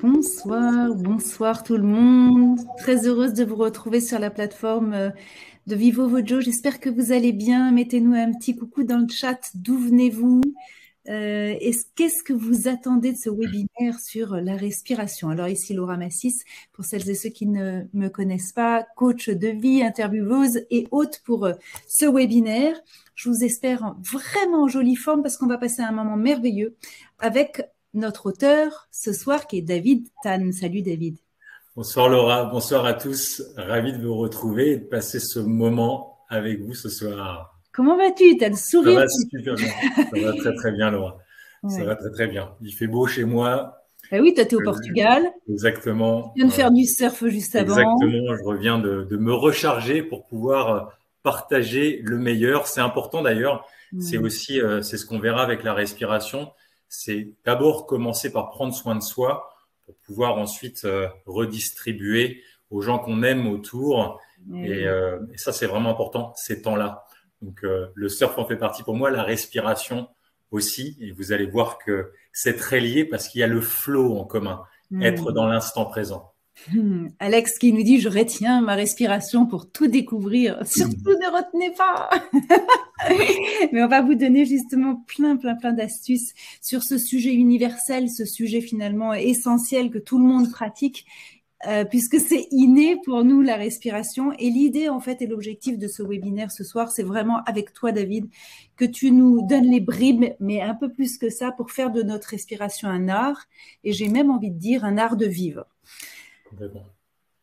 Bonsoir, bonsoir tout le monde. Très heureuse de vous retrouver sur la plateforme de Vivo Vojo. J'espère que vous allez bien. Mettez-nous un petit coucou dans le chat. D'où venez-vous? Qu'est-ce que vous attendez de ce webinaire sur la respiration? Alors ici Laura Massis, pour celles et ceux qui ne me connaissent pas, coach de vie, intervieweuse et hôte pour ce webinaire. Je vous espère vraiment en jolie forme parce qu'on va passer un moment merveilleux avec notre auteur ce soir qui est David Tan. Salut David. Bonsoir Laura, bonsoir à tous. Ravi de vous retrouver et de passer ce moment avec vous ce soir. Comment vas-tu? T'as le sourire? Ça va super bien. Ça va très très bien Laura. Ouais. Ça va très très bien. Il fait beau chez moi. Ben oui, toi t'es au Portugal. Exactement. Tu viens de faire du surf juste avant. Exactement. Je reviens de me recharger pour pouvoir partager le meilleur. C'est important d'ailleurs. C'est aussi, c'est ce qu'on verra avec la respiration. C'est d'abord commencer par prendre soin de soi pour pouvoir ensuite redistribuer aux gens qu'on aime autour. Et ça, c'est vraiment important, ces temps-là. Donc, le surf en fait partie pour moi, la respiration aussi. Et vous allez voir que c'est très lié parce qu'il y a le flow en commun, être dans l'instant présent. Alex qui nous dit « Je retiens ma respiration pour tout découvrir. Surtout ne retenez pas !» Mais on va vous donner justement plein d'astuces sur ce sujet universel, ce sujet finalement essentiel que tout le monde pratique, puisque c'est inné pour nous la respiration. Et l'idée en fait et l'objectif de ce webinaire ce soir, c'est vraiment avec toi David, que tu nous donnes les bribes, mais un peu plus que ça, pour faire de notre respiration un art, et j'ai même envie de dire un art de vivre.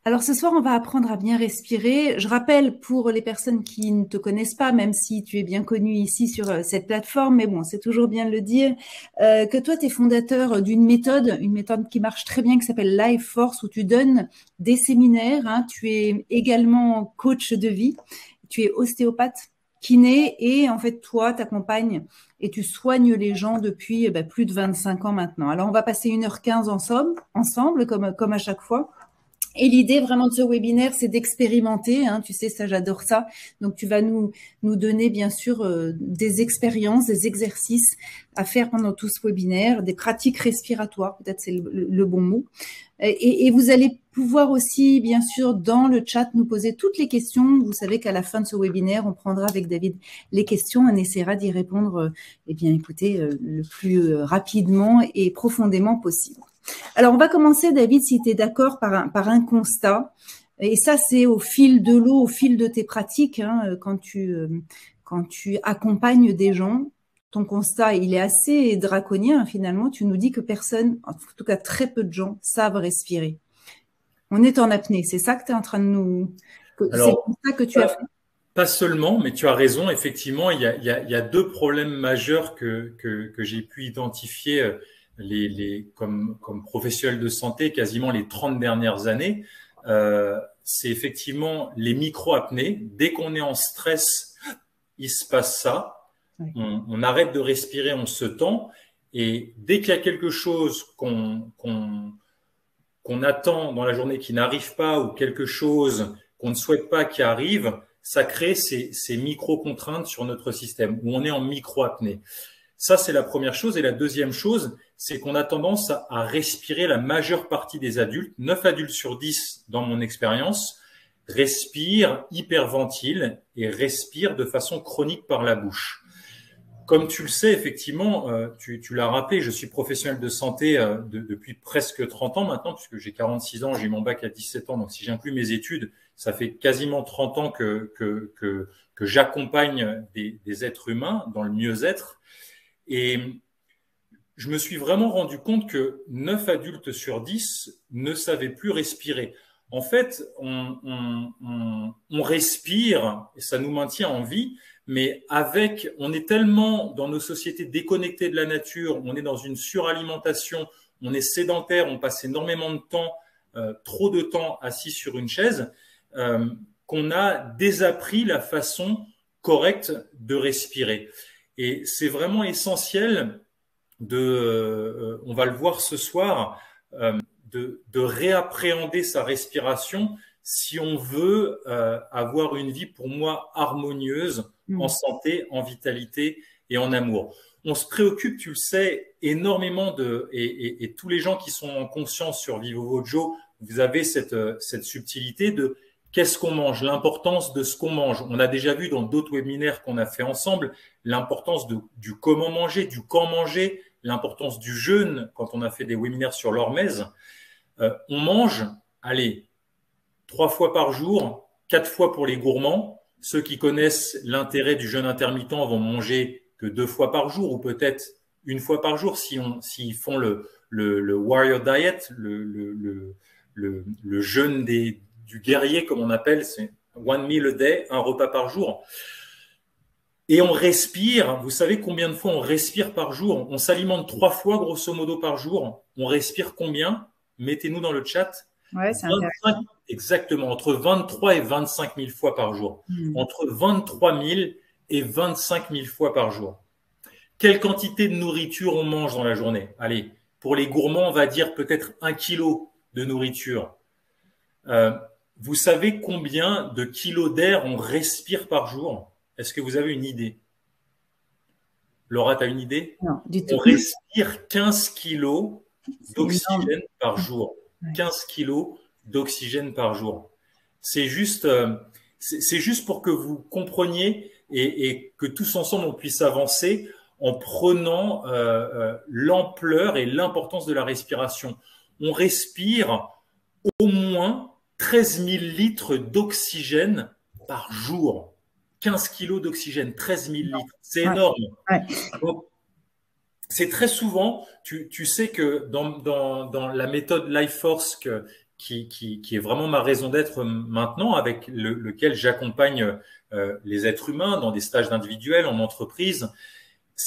Alors ce soir, on va apprendre à bien respirer. Je rappelle pour les personnes qui ne te connaissent pas, même si tu es bien connu ici sur cette plateforme, mais bon, c'est toujours bien de le dire, que toi, tu es fondateur d'une méthode, une méthode qui marche très bien, qui s'appelle Life Force, où tu donnes des séminaires. Hein. Tu es également coach de vie, tu es ostéopathe, kiné, et en fait, toi, tu accompagnes et tu soignes les gens depuis plus de 25 ans maintenant. Alors, on va passer 1h15 ensemble comme à chaque fois. Et l'idée vraiment de ce webinaire, c'est d'expérimenter. Hein, tu sais, ça, j'adore ça. Donc, tu vas nous donner, bien sûr, des expériences, des exercices à faire pendant tout ce webinaire, des pratiques respiratoires, peut-être c'est le bon mot. Et vous allez pouvoir aussi, bien sûr, dans le chat, nous poser toutes les questions. Vous savez qu'à la fin de ce webinaire, on prendra avec David les questions. On essaiera d'y répondre, écoutez, le plus rapidement et profondément possible. Alors, on va commencer, David, si tu es d'accord, par un constat. Et ça, c'est au fil de l'eau, au fil de tes pratiques, hein, quand tu accompagnes des gens. Ton constat, il est assez draconien, finalement. Tu nous dis que personne, en tout cas très peu de gens, savent respirer. On est en apnée, c'est ça que tu es en train de nous... C'est ça que tu as fait? Pas seulement, mais tu as raison. Effectivement, il y a deux problèmes majeurs que j'ai pu identifier comme professionnel de santé quasiment les 30 dernières années. C'est effectivement les micro-apnées. Dès qu'on est en stress, il se passe ça. Oui. On arrête de respirer, on se tend. Et dès qu'il y a quelque chose qu'on attend dans la journée qui n'arrive pas ou quelque chose qu'on ne souhaite pas qui arrive, ça crée ces micro-contraintes sur notre système où on est en micro-apnée. Ça, c'est la première chose. Et la deuxième chose, c'est qu'on a tendance à respirer. La majeure partie des adultes, 9 adultes sur 10 dans mon expérience, respirent, hyperventilent et respirent de façon chronique par la bouche. Comme tu le sais, effectivement, tu l'as rappelé, je suis professionnel de santé depuis presque 30 ans maintenant, puisque j'ai 46 ans, j'ai eu mon bac à 17 ans. Donc, si j'inclus mes études, ça fait quasiment 30 ans que j'accompagne des êtres humains dans le mieux-être. Et je me suis vraiment rendu compte que 9 adultes sur 10 ne savaient plus respirer. En fait, on respire et ça nous maintient en vie, mais on est tellement dans nos sociétés déconnectées de la nature, on est dans une suralimentation, on est sédentaire, on passe énormément de temps, trop de temps assis sur une chaise, qu'on a désappris la façon correcte de respirer. Et c'est vraiment essentiel on va le voir ce soir, de réappréhender sa respiration si on veut avoir une vie, pour moi, harmonieuse, en santé, en vitalité et en amour. on se préoccupe, tu le sais, énormément et tous les gens qui sont en conscience sur Vivo Vojo, vous avez cette subtilité de qu'est-ce qu'on mange, l'importance de ce qu'on mange. On a déjà vu dans d'autres webinaires qu'on a fait ensemble l'importance du comment manger, du quand manger, l'importance du jeûne quand on a fait des webinaires sur l'hormèse. On mange, allez, 3 fois par jour, 4 fois pour les gourmands. Ceux qui connaissent l'intérêt du jeûne intermittent vont manger que 2 fois par jour ou peut-être 1 fois par jour s'ils font le warrior diet, le jeûne du guerrier comme on appelle, c'est 1 meal a day, 1 repas par jour. Et on respire, vous savez combien de fois on respire par jour? On s'alimente 3 fois grosso modo par jour. On respire combien? Mettez-nous dans le chat. Ouais, c'est intéressant. Exactement, entre 23 et 25 000 fois par jour. Entre 23 000 et 25 000 fois par jour. Quelle quantité de nourriture on mange dans la journée? Allez, pour les gourmands, on va dire peut-être 1 kilo de nourriture. Vous savez combien de kilos d'air on respire par jour? Est-ce que vous avez une idée? Laura, tu as une idée? Non, du tout. On respire 15 kilos d'oxygène par jour. 15 kilos d'oxygène par jour. C'est juste pour que vous compreniez et que tous ensemble on puisse avancer en prenant l'ampleur et l'importance de la respiration. On respire au moins 13 000 litres d'oxygène par jour. 15 kilos d'oxygène, 13 000 litres. C'est énorme. Ouais. Donc, c'est très souvent, tu sais que dans la méthode Life Force qui est vraiment ma raison d'être maintenant, avec lequel j'accompagne les êtres humains dans des stages individuels, en entreprise,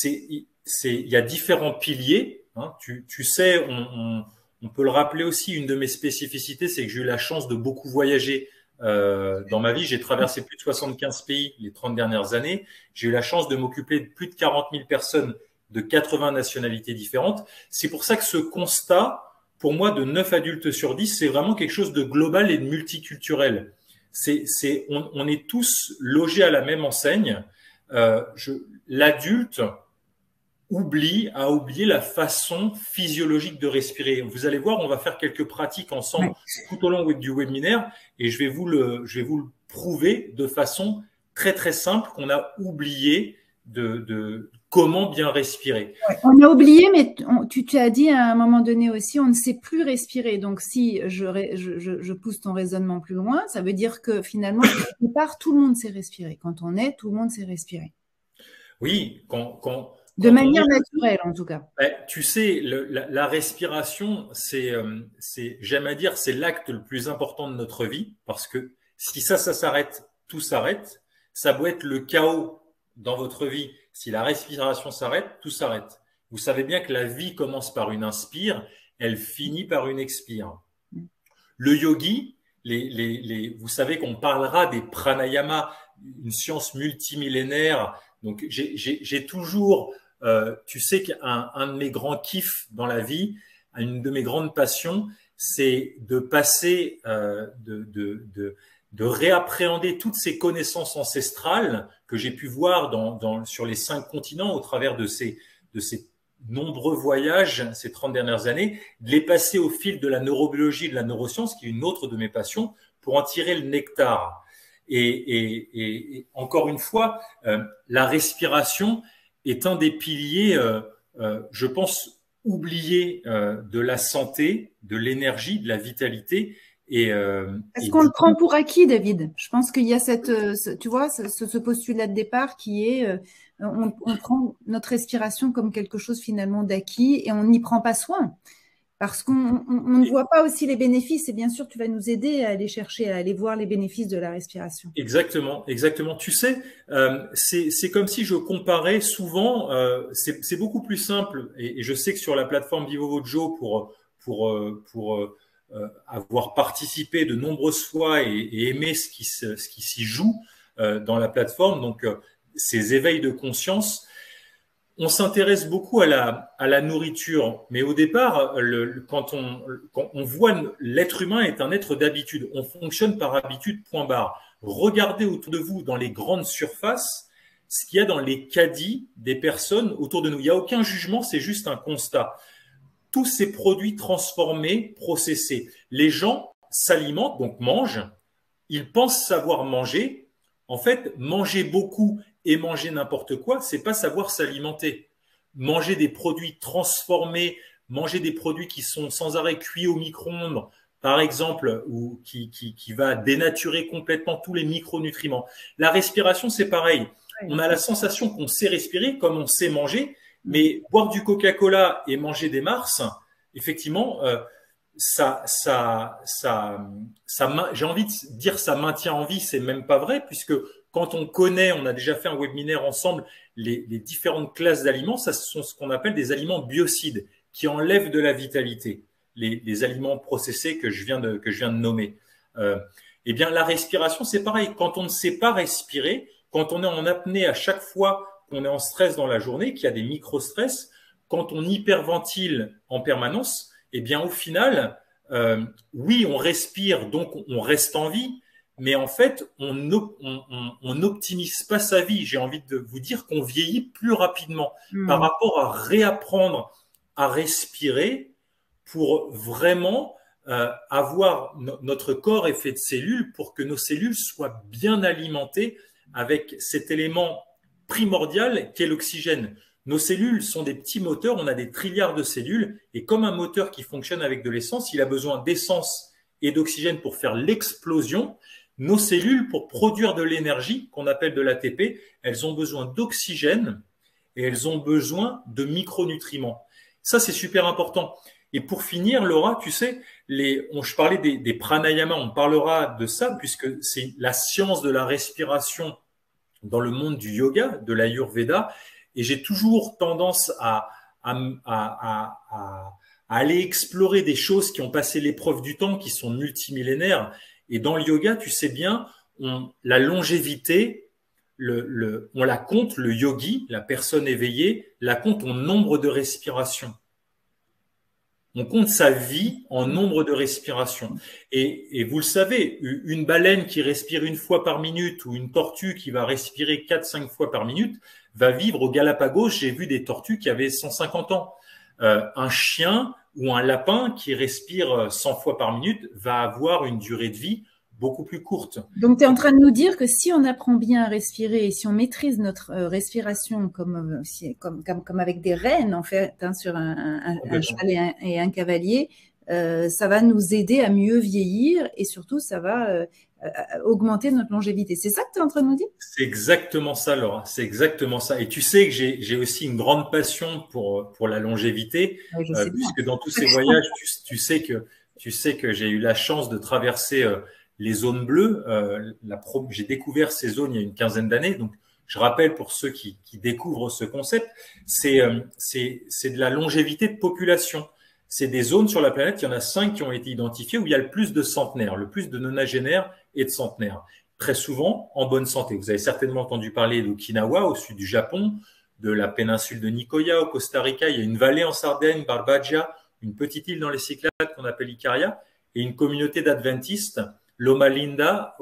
il y a différents piliers. Hein. Tu sais, on peut le rappeler aussi, une de mes spécificités, c'est que j'ai eu la chance de beaucoup voyager dans ma vie. J'ai traversé plus de 75 pays les 30 dernières années. J'ai eu la chance de m'occuper de plus de 40 000 personnes de 80 nationalités différentes. C'est pour ça que ce constat, pour moi, de 9 adultes sur 10, c'est vraiment quelque chose de global et de multiculturel. On est tous logés à la même enseigne. L'adulte a oublié la façon physiologique de respirer. Vous allez voir, on va faire quelques pratiques ensemble tout au long du webinaire et je vais vous le prouver de façon très très simple qu'on a oublié de comment bien respirer. Ouais, on a oublié, mais tu as dit à un moment donné aussi, on ne sait plus respirer. Donc, si je pousse ton raisonnement plus loin, ça veut dire que finalement, quelque part, tout le monde sait respirer. Quand on est, tout le monde sait respirer. Oui, de manière naturelle, en tout cas. Tu sais, la respiration, j'aime à dire, c'est l'acte le plus important de notre vie, parce que si ça s'arrête, tout s'arrête. Ça doit être le chaos dans votre vie. Si la respiration s'arrête, tout s'arrête. Vous savez bien que la vie commence par une inspire, elle finit par une expire. Le yogi, vous savez qu'on parlera des pranayama, une science multimillénaire. Donc, j'ai toujours, tu sais qu'un de mes grands kiffs dans la vie, une de mes grandes passions, c'est de passer, de réappréhender toutes ces connaissances ancestrales que j'ai pu voir sur les 5 continents au travers de ces nombreux voyages ces 30 dernières années, de les passer au fil de la neurobiologie et de la neuroscience, qui est une autre de mes passions, pour en tirer le nectar. Et encore une fois, la respiration est un des piliers, je pense, oubliés de la santé, de l'énergie, de la vitalité. Est-ce qu'on le prend pour acquis, David? Je pense qu'il y a tu vois, ce postulat de départ qui est, on prend notre respiration comme quelque chose finalement d'acquis et on n'y prend pas soin. Parce qu'on ne voit pas aussi les bénéfices. Et bien sûr, tu vas nous aider à aller chercher, à aller voir les bénéfices de la respiration. Exactement, exactement. Tu sais, c'est comme si je comparais souvent, c'est beaucoup plus simple. Et je sais que sur la plateforme Vivo Vojo, pour avoir participé de nombreuses fois et aimer ce qui s'y joue dans la plateforme, donc ces éveils de conscience, on s'intéresse beaucoup à la nourriture, mais au départ, quand on voit l'être humain est un être d'habitude, on fonctionne par habitude, point barre. Regardez autour de vous dans les grandes surfaces, ce qu'il y a dans les caddies des personnes autour de nous. Il n'y a aucun jugement, c'est juste un constat. Tous ces produits transformés, processés, les gens s'alimentent, donc mangent, ils pensent savoir manger. En fait, manger beaucoup et manger n'importe quoi, c'est pas savoir s'alimenter. Manger des produits transformés, manger des produits qui sont sans arrêt cuits au micro-ondes, par exemple, ou qui va dénaturer complètement tous les micronutriments. La respiration, c'est pareil. On a la sensation qu'on sait respirer comme on sait manger, mais boire du Coca-Cola et manger des Mars, effectivement, j'ai envie de dire ça maintient en vie, c'est même pas vrai, puisque quand on connaît, on a déjà fait un webinaire ensemble, les différentes classes d'aliments, ça sont ce qu'on appelle des aliments biocides, qui enlèvent de la vitalité, les aliments processés que je viens de nommer. Eh bien, la respiration, c'est pareil. Quand on ne sait pas respirer, quand on est en apnée à chaque fois qu'on est en stress dans la journée, qu'il y a des micro-stress, quand on hyperventile en permanence, eh bien, au final, oui, on respire, donc on reste en vie, mais en fait, on n'optimise pas sa vie. J'ai envie de vous dire qu'on vieillit plus rapidement par rapport à réapprendre à respirer pour vraiment avoir notre corps est fait de cellules pour que nos cellules soient bien alimentées avec cet élément primordial qu'est l'oxygène. Nos cellules sont des petits moteurs, on a des trilliards de cellules, et comme un moteur qui fonctionne avec de l'essence, il a besoin d'essence et d'oxygène pour faire l'explosion. Nos cellules, pour produire de l'énergie, qu'on appelle de l'ATP, elles ont besoin d'oxygène et elles ont besoin de micronutriments. Ça, c'est super important. Et pour finir, Laura, tu sais, je parlais des pranayamas, on parlera de ça puisque c'est la science de la respiration dans le monde du yoga, de l'Ayurveda. Et j'ai toujours tendance à aller explorer des choses qui ont passé l'épreuve du temps, qui sont multimillénaires. Et dans le yoga, tu sais bien, la longévité, on la compte, le yogi, la personne éveillée, la compte en nombre de respirations. On compte sa vie en nombre de respirations. Et vous le savez, une baleine qui respire une fois par minute ou une tortue qui va respirer 4-5 fois par minute va vivre au Galapagos. J'ai vu des tortues qui avaient 150 ans. Un chien ou un lapin qui respire 100 fois par minute va avoir une durée de vie beaucoup plus courte. Donc, tu es en train de nous dire que si on apprend bien à respirer et si on maîtrise notre respiration comme avec des rênes, en fait, hein, sur un cheval et un cavalier, ça va nous aider à mieux vieillir et surtout, ça va augmenter notre longévité. C'est ça que tu es en train de nous dire? C'est exactement ça, Laura. C'est exactement ça. Et tu sais que j'ai aussi une grande passion pour la longévité, puisque dans tous ces voyages, tu sais que j'ai eu la chance de traverser les zones bleues. J'ai découvert ces zones il y a une quinzaine d'années. Donc, je rappelle pour ceux qui découvrent ce concept, c'est de la longévité de population. C'est des zones sur la planète, il y en a 5 qui ont été identifiées où il y a le plus de centenaires, le plus de nonagénaires et de centenaires. Très souvent en bonne santé. Vous avez certainement entendu parler d'Okinawa au sud du Japon, de la péninsule de Nicoya au Costa Rica. Il y a une vallée en Sardaigne, Barbagia, une petite île dans les Cyclades qu'on appelle Icaria, et une communauté d'adventistes, Loma Linda,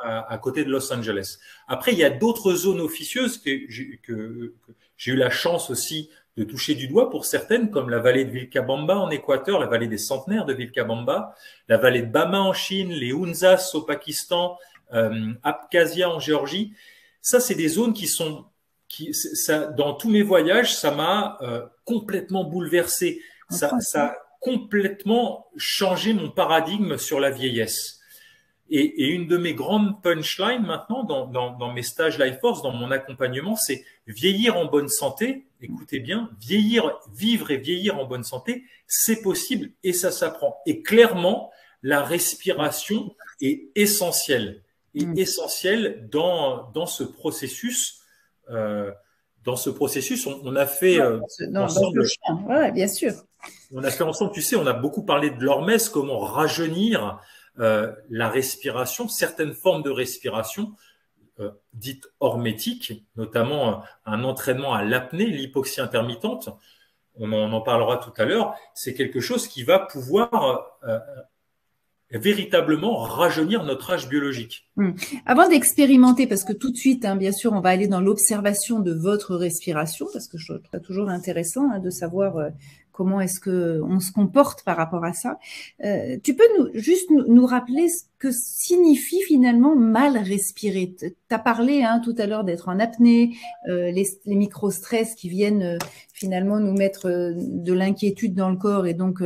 à côté de Los Angeles. Après, il y a d'autres zones officieuses que j'ai eu la chance aussi de toucher du doigt pour certaines, comme la vallée de Vilcabamba en Équateur, la vallée des centenaires de Vilcabamba, la vallée de Bama en Chine, les Hunzas au Pakistan, Abkhazia en Géorgie. Ça, c'est des zones dans tous mes voyages, ça m'a complètement bouleversé. Ça a complètement changé mon paradigme sur la vieillesse. Et une de mes grandes punchlines maintenant dans mes stages Life Force, dans mon accompagnement, c'est vieillir en bonne santé. Écoutez bien, vivre et vieillir en bonne santé, c'est possible et ça s'apprend. Et clairement, la respiration est essentielle. Essentielle dans ce processus. On a fait ensemble. Ouais, bien sûr. On a fait ensemble. Tu sais, on a beaucoup parlé de l'hormèse, comment rajeunir. La respiration, certaines formes de respiration dites hormétiques, notamment un entraînement à l'apnée, l'hypoxie intermittente, on en parlera tout à l'heure, c'est quelque chose qui va pouvoir véritablement rajeunir notre âge biologique. Avant d'expérimenter, parce que tout de suite, bien sûr, on va aller dans l'observation de votre respiration, parce que je trouve ça toujours intéressant de savoir comment est-ce qu'on se comporte par rapport à ça. Tu peux juste nous rappeler ce que signifie finalement mal respirer? Tu as parlé tout à l'heure d'être en apnée, les micro-stress qui viennent finalement nous mettre de l'inquiétude dans le corps et donc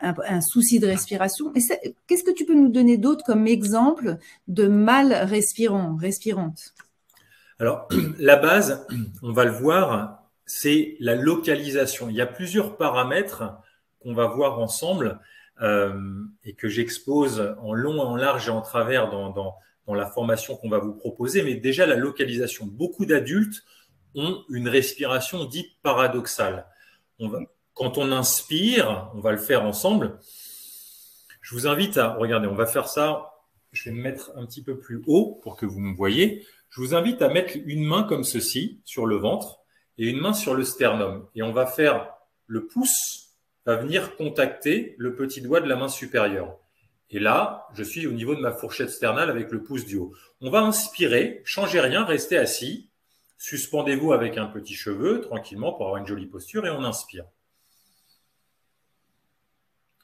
un souci de respiration. Qu'est-ce que tu peux nous donner d'autre comme exemple de mal respirante? Alors, la base, on va le voir, c'est la localisation. Il y a plusieurs paramètres qu'on va voir ensemble et que j'expose en long, en large et en travers dans la formation qu'on va vous proposer. Mais déjà, la localisation. Beaucoup d'adultes ont une respiration dite paradoxale. Quand on inspire, on va le faire ensemble. Je vous invite à, regardez, on va faire ça. Je vais me mettre un petit peu plus haut pour que vous me voyez. Je vous invite à mettre une main comme ceci sur le ventre et une main sur le sternum. Et on va faire le pouce va venir contacter le petit doigt de la main supérieure. Et là, je suis au niveau de ma fourchette sternale avec le pouce du haut. On va inspirer, changez rien, restez assis. Suspendez-vous avec un petit cheveu tranquillement pour avoir une jolie posture et on inspire.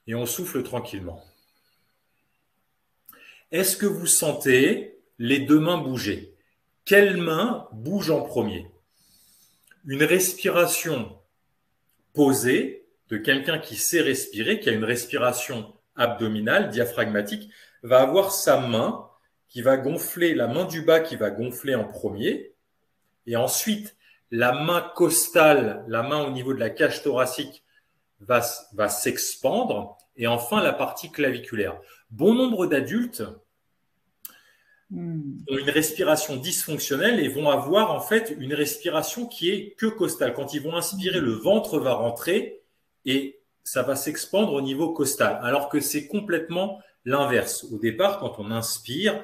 Et on souffle tranquillement. Est-ce que vous sentez les deux mains bouger? Quelle main bouge en premier? Une respiration posée de quelqu'un qui sait respirer, qui a une respiration abdominale, diaphragmatique, va avoir sa main qui va gonfler, la main du bas qui va gonfler en premier, et ensuite la main costale, la main au niveau de la cage thoracique, va s'expandre, et enfin la partie claviculaire. Bon nombre d'adultes ont une respiration dysfonctionnelle et vont avoir en fait une respiration qui est que costale. Quand ils vont inspirer, le ventre va rentrer et ça va s'expandre au niveau costal, alors que c'est complètement l'inverse. Au départ, quand on inspire,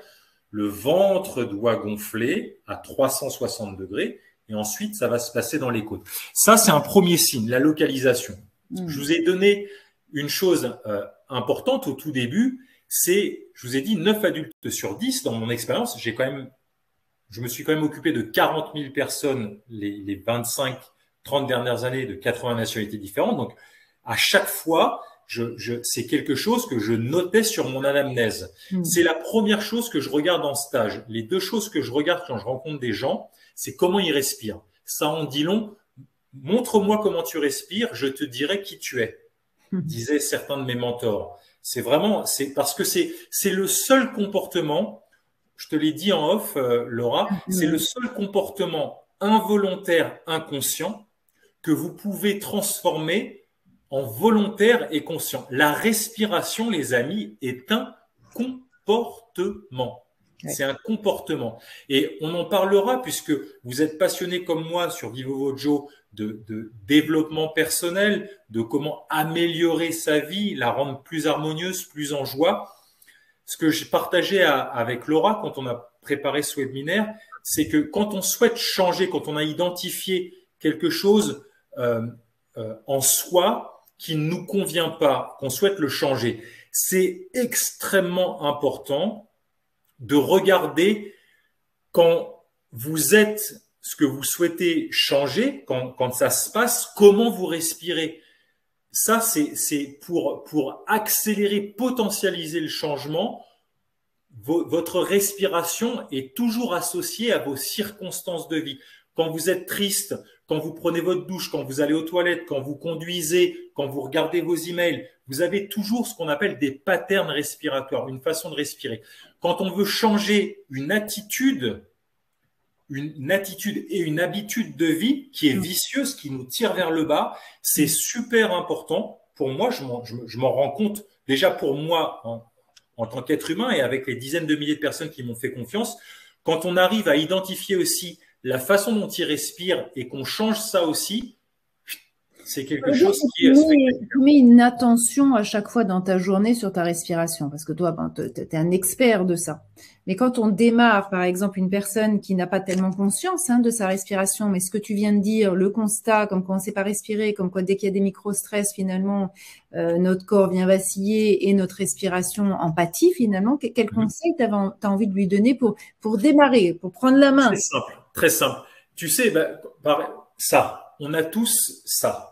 le ventre doit gonfler à 360 degrés et ensuite ça va se passer dans les côtes. Ça, c'est un premier signe, la localisation. Je vous ai donné une chose importante au tout début, c'est, je vous ai dit, 9 adultes sur 10 dans mon expérience. Je me suis quand même occupé de 40 000 personnes les 25, 30 dernières années de 80 nationalités différentes. Donc, à chaque fois, c'est quelque chose que je notais sur mon anamnèse. C'est la première chose que je regarde en stage. Les deux choses que je regarde quand je rencontre des gens, c'est comment ils respirent. Ça en dit long. Montre-moi comment tu respires, je te dirai qui tu es, disaient certains de mes mentors. C'est parce que c'est le seul comportement, je te l'ai dit en off, Laura, c'est le seul comportement involontaire, inconscient que vous pouvez transformer en volontaire et conscient. La respiration, les amis, est un comportement. C'est un comportement. Et on en parlera puisque vous êtes passionné comme moi sur Vivo Vojo de développement personnel, de comment améliorer sa vie, la rendre plus harmonieuse, plus en joie. Ce que j'ai partagé avec Laura quand on a préparé ce webinaire, c'est que quand on souhaite changer, quand on a identifié quelque chose en soi qui ne nous convient pas, qu'on souhaite le changer, c'est extrêmement important de regarder quand vous êtes ce que vous souhaitez changer, quand ça se passe, comment vous respirez. Ça, c'est pour accélérer, potentialiser le changement. Votre respiration est toujours associée à vos circonstances de vie. Quand vous êtes triste, quand vous prenez votre douche, quand vous allez aux toilettes, quand vous conduisez, quand vous regardez vos emails, vous avez toujours ce qu'on appelle des patterns respiratoires, une façon de respirer. Quand on veut changer une attitude et une habitude de vie qui est vicieuse, qui nous tire vers le bas, c'est super important. Pour moi, je m'en rends compte déjà pour moi en tant qu'être humain et avec les dizaines de milliers de personnes qui m'ont fait confiance. Quand on arrive à identifier aussi la façon dont il respire et qu'on change ça aussi, C'est quelque chose qui est tu mets une attention à chaque fois dans ta journée sur ta respiration, parce que toi, ben, tu es un expert de ça. Mais quand on démarre, par exemple, une personne qui n'a pas tellement conscience de sa respiration, mais ce que tu viens de dire, le constat, comme quoi on ne sait pas respirer, comme quoi dès qu'il y a des micro-stress, finalement, notre corps vient vaciller et notre respiration en pâtit, finalement, quel conseil tu as envie de lui donner pour démarrer, pour prendre la main? très simple, très simple. Tu sais, ça, on a tous ça.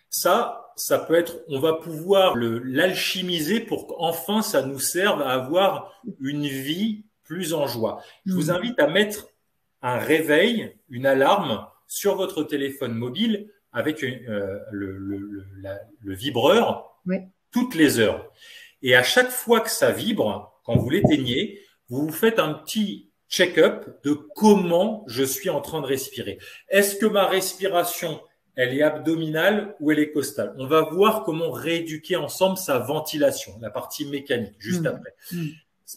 Ça peut être, on va pouvoir l'alchimiser pour qu'enfin ça nous serve à avoir une vie plus en joie. Je vous invite à mettre un réveil, une alarme sur votre téléphone mobile avec le vibreur toutes les heures. Et à chaque fois que ça vibre, quand vous l'éteignez, vous vous faites un petit check-up de comment je suis en train de respirer. Est-ce que ma respiration elle est abdominale ou elle est costale? On va voir comment rééduquer ensemble sa ventilation, la partie mécanique, juste après.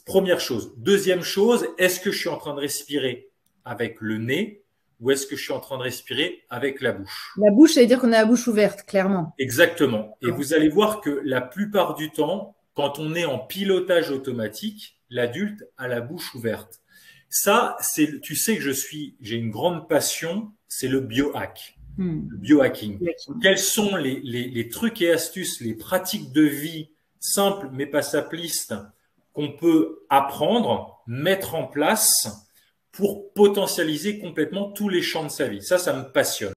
Première chose. Deuxième chose, est-ce que je suis en train de respirer avec le nez ou est-ce que je suis en train de respirer avec la bouche? La bouche, ça veut dire qu'on a la bouche ouverte, clairement. Exactement. Et vous allez voir que la plupart du temps, quand on est en pilotage automatique, l'adulte a la bouche ouverte. Ça, tu sais que j'ai une grande passion, c'est le biohack. Le biohacking. Quels sont les trucs et astuces, les pratiques de vie simples mais pas simplistes qu'on peut apprendre, mettre en place pour potentialiser complètement tous les champs de sa vie. Ça me passionne.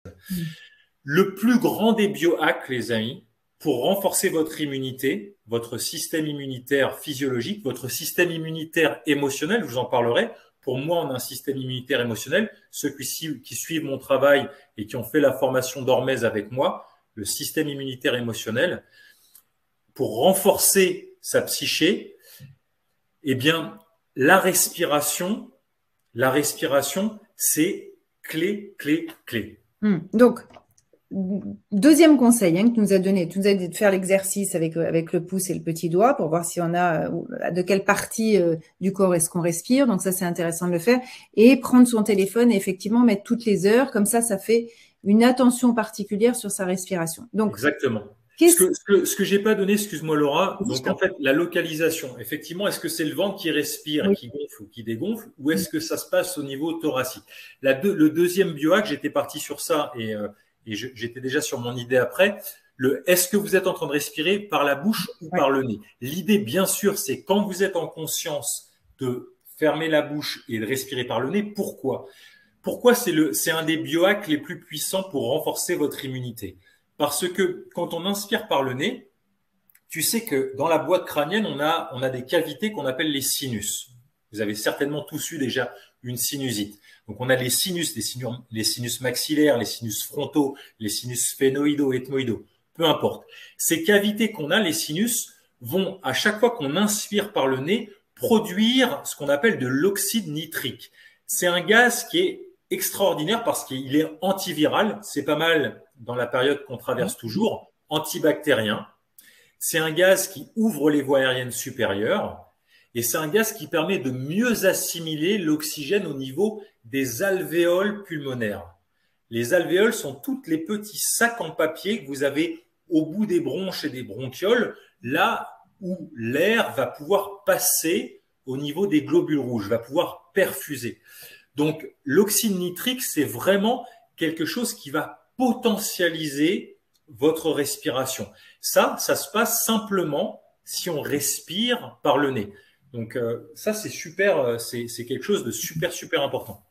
Le plus grand des biohacks, les amis, pour renforcer votre immunité, votre système immunitaire physiologique, votre système immunitaire émotionnel, je vous en parlerai. Pour moi, on a un système immunitaire émotionnel. Ceux qui suivent mon travail et qui ont fait la formation d'Hormèse avec moi, le système immunitaire émotionnel, pour renforcer sa psyché, eh bien, la respiration, c'est clé. Donc, deuxième conseil que tu nous as donné, tu nous as dit de faire l'exercice avec le pouce et le petit doigt pour voir si on a de quelle partie du corps est-ce qu'on respire. Donc ça, c'est intéressant de le faire. Et prendre son téléphone et effectivement mettre toutes les heures. Comme ça fait une attention particulière sur sa respiration. Donc, exactement. Ce que j'ai pas donné, excuse-moi Laura, donc en fait, la localisation. Effectivement, est-ce que c'est le ventre qui respire, qui gonfle ou qui dégonfle, ou est-ce que ça se passe au niveau thoracique? Le deuxième biohack, j'étais parti sur ça et j'étais déjà sur mon idée après. Est-ce que vous êtes en train de respirer par la bouche ou par le nez? L'idée, bien sûr, c'est quand vous êtes en conscience de fermer la bouche et de respirer par le nez. Pourquoi c'est un des biohacks les plus puissants pour renforcer votre immunité? Parce que quand on inspire par le nez, tu sais que dans la boîte crânienne, on a des cavités qu'on appelle les sinus. Vous avez certainement tous eu déjà une sinusite. Donc, on a les sinus maxillaires, les sinus frontaux, les sinus sphénoïdaux, ethmoïdaux, peu importe. Ces cavités qu'on a, les sinus, vont, à chaque fois qu'on inspire par le nez, produire ce qu'on appelle de l'oxyde nitrique. C'est un gaz qui est extraordinaire parce qu'il est antiviral. C'est pas mal dans la période qu'on traverse toujours, antibactérien. C'est un gaz qui ouvre les voies aériennes supérieures et c'est un gaz qui permet de mieux assimiler l'oxygène au niveau des alvéoles pulmonaires. Les alvéoles sont tous les petits sacs en papier que vous avez au bout des bronches et des bronchioles, là où l'air va pouvoir passer au niveau des globules rouges, va pouvoir perfuser. Donc, l'oxyde nitrique, c'est vraiment quelque chose qui va potentialiser votre respiration. Ça se passe simplement si on respire par le nez. Donc, ça, c'est super, c'est quelque chose de super important.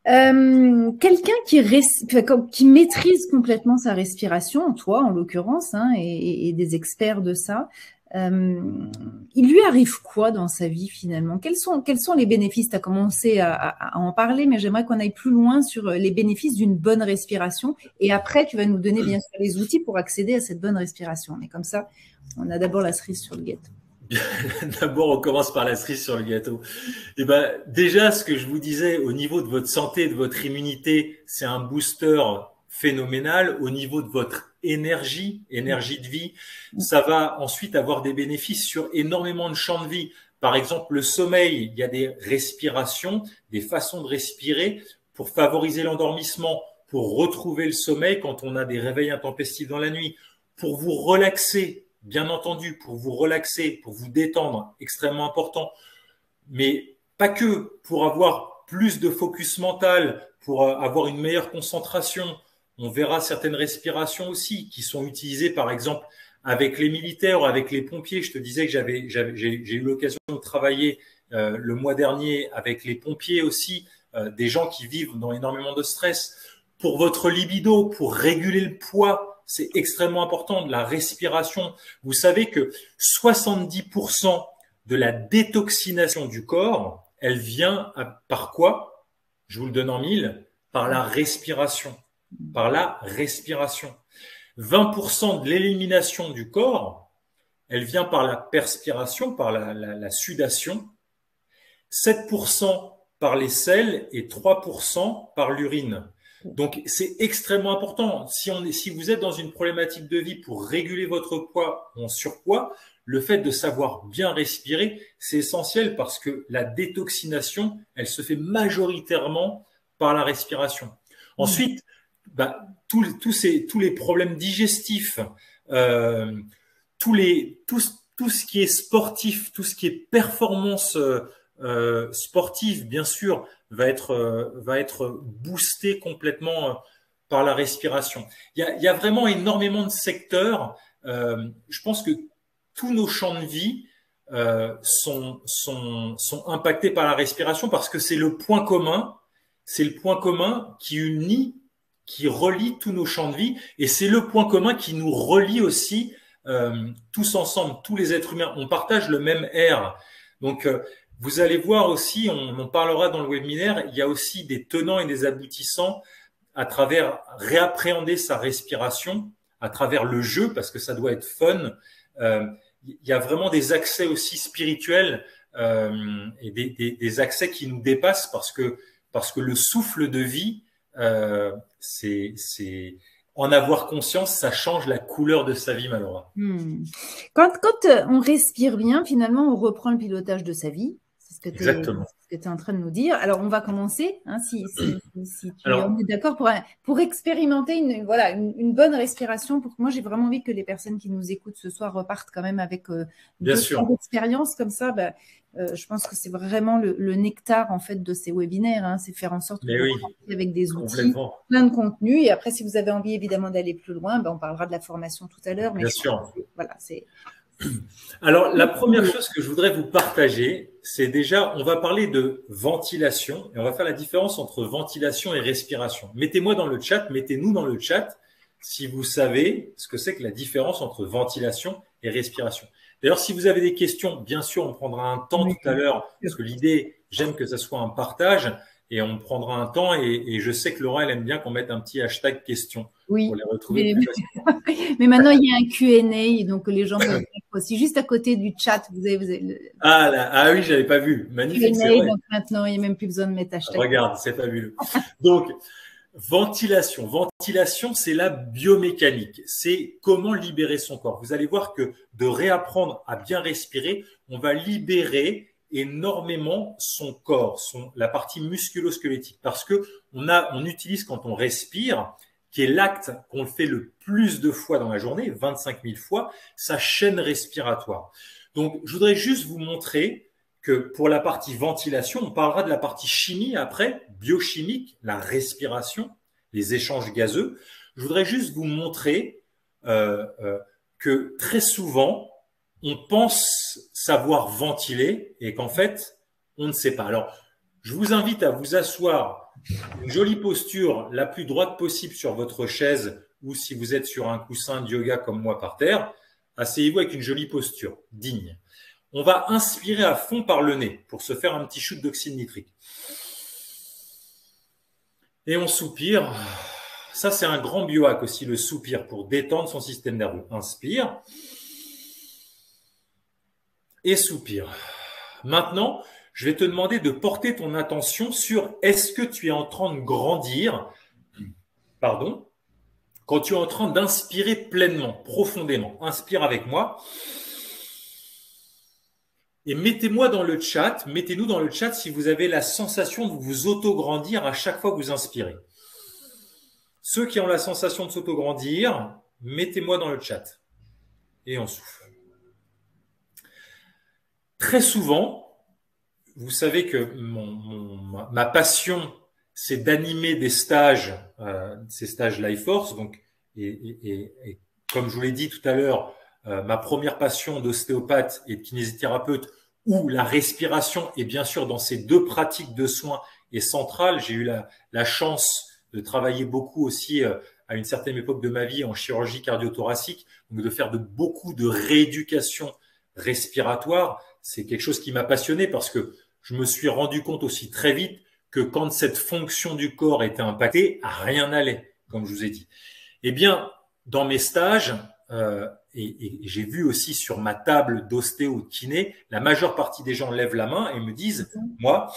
Quelqu'un qui maîtrise complètement sa respiration, toi en l'occurrence, et des experts de ça, il lui arrive quoi dans sa vie finalement? Quels sont les bénéfices? Tu as commencé à en parler, mais j'aimerais qu'on aille plus loin sur les bénéfices d'une bonne respiration. Et après, tu vas nous donner bien sûr les outils pour accéder à cette bonne respiration. Mais comme ça, on a d'abord la cerise sur le gâteau. D'abord, on commence par la cerise sur le gâteau. Et déjà, ce que je vous disais, au niveau de votre santé, de votre immunité, c'est un booster phénoménal. Au niveau de votre énergie de vie, ça va ensuite avoir des bénéfices sur énormément de champs de vie. Par exemple, le sommeil, il y a des respirations, des façons de respirer pour favoriser l'endormissement, pour retrouver le sommeil quand on a des réveils intempestifs dans la nuit, pour vous relaxer, bien entendu, pour vous relaxer, pour vous détendre, extrêmement important, mais pas que pour avoir plus de focus mental, pour avoir une meilleure concentration. On verra certaines respirations aussi qui sont utilisées, par exemple, avec les militaires ou avec les pompiers. Je te disais que j'ai eu l'occasion de travailler le mois dernier avec les pompiers aussi, des gens qui vivent dans énormément de stress. Pour votre libido, pour réguler le poids, c'est extrêmement important, de la respiration. Vous savez que 70% de la détoxination du corps, elle vient par quoi? Je vous le donne en mille, par la respiration. Par la respiration. 20% de l'élimination du corps, elle vient par la perspiration, par la sudation. 7% par les selles et 3% par l'urine. Donc, c'est extrêmement important. Si vous êtes dans une problématique de vie pour réguler votre poids ou en surpoids, le fait de savoir bien respirer, c'est essentiel parce que la détoxination, elle se fait majoritairement par la respiration. Ensuite, tous les problèmes digestifs, tout ce qui est sportif, tout ce qui est performance sportive, bien sûr, va être boosté complètement par la respiration. Il y a vraiment énormément de secteurs. Je pense que tous nos champs de vie sont impactés par la respiration parce que c'est le point commun qui unit, qui relie tous nos champs de vie, et c'est le point commun qui nous relie aussi tous ensemble, tous les êtres humains. On partage le même air. Donc, vous allez voir aussi, on en parlera dans le webinaire, il y a aussi des tenants et des aboutissants à travers réappréhender sa respiration, à travers le jeu, parce que ça doit être fun. Il y a vraiment des accès aussi spirituels et des accès qui nous dépassent parce que le souffle de vie, c'est en avoir conscience, ça change la couleur de sa vie, Malora. Quand on respire bien, finalement, on reprend le pilotage de sa vie. C'est ce que tu es en train de nous dire. Alors, on va commencer, hein, si tu es d'accord, pour expérimenter une bonne respiration. Pour que moi, j'ai vraiment envie que les personnes qui nous écoutent ce soir repartent quand même avec une expérience comme ça. Je pense que c'est vraiment le nectar en fait de ces webinaires. Hein, c'est faire en sorte que avec des outils, plein de contenu. Et après, si vous avez envie évidemment d'aller plus loin, on parlera de la formation tout à l'heure. Bien sûr. Voilà, c'est. Alors, la première chose que je voudrais vous partager, c'est déjà, on va parler de ventilation et on va faire la différence entre ventilation et respiration. Mettez-nous dans le chat si vous savez ce que c'est que la différence entre ventilation et respiration. D'ailleurs, si vous avez des questions, bien sûr, on prendra un temps tout à l'heure parce que l'idée, j'aime que ça soit un partage et on prendra un temps et je sais que Laura, elle aime bien qu'on mette un petit hashtag questions pour les retrouver plus facilement. Mais maintenant, il y a un Q&A, donc les gens peuvent aussi juste à côté du chat. Vous avez... Ah oui, j'avais pas vu. Magnifique, c'est vrai. Donc maintenant, il n'y a même plus besoin de mettre hashtag. Regarde, c'est fabuleux. Donc, ventilation. Ventilation, c'est la biomécanique. C'est comment libérer son corps. Vous allez voir que de réapprendre à bien respirer, on va libérer énormément son corps, la partie musculo-squelettique. Parce que on utilise quand on respire, qui est l'acte qu'on fait le plus de fois dans la journée, 25 000 fois, sa chaîne respiratoire. Donc, je voudrais juste vous montrer que pour la partie ventilation, on parlera de la partie chimie après, biochimique, la respiration, les échanges gazeux. Je voudrais juste vous montrer que très souvent, on pense savoir ventiler et qu'en fait, on ne sait pas. Alors, je vous invite à vous asseoir une jolie posture la plus droite possible sur votre chaise ou si vous êtes sur un coussin de yoga comme moi par terre, asseyez-vous avec une jolie posture, digne. On va inspirer à fond par le nez pour se faire un petit shoot d'oxyde nitrique. Et on soupire. Ça, c'est un grand biohack aussi, le soupir, pour détendre son système nerveux. Inspire. Et soupire. Maintenant, je vais te demander de porter ton attention sur est-ce que tu es en train de grandir, quand tu es en train d'inspirer pleinement, profondément. Inspire avec moi. Et mettez-nous dans le chat si vous avez la sensation de vous auto-grandir à chaque fois que vous inspirez. Ceux qui ont la sensation de s'autograndir, mettez-moi dans le chat. Et on souffle. Très souvent, vous savez que ma passion, c'est d'animer des stages, ces stages Life Force. Donc, et comme je vous l'ai dit tout à l'heure, ma première passion d'ostéopathe et de kinésithérapeute, où la respiration est bien sûr dans ces deux pratiques de soins est centrale. J'ai eu la chance de travailler beaucoup aussi à une certaine époque de ma vie en chirurgie cardio-thoracique, donc de faire beaucoup de rééducation respiratoire. C'est quelque chose qui m'a passionné parce que je me suis rendu compte aussi très vite que quand cette fonction du corps était impactée, rien n'allait, comme je vous ai dit. Eh bien, dans mes stages, et j'ai vu aussi sur ma table d'ostéo de kiné, la majeure partie des gens lèvent la main et me disent, moi,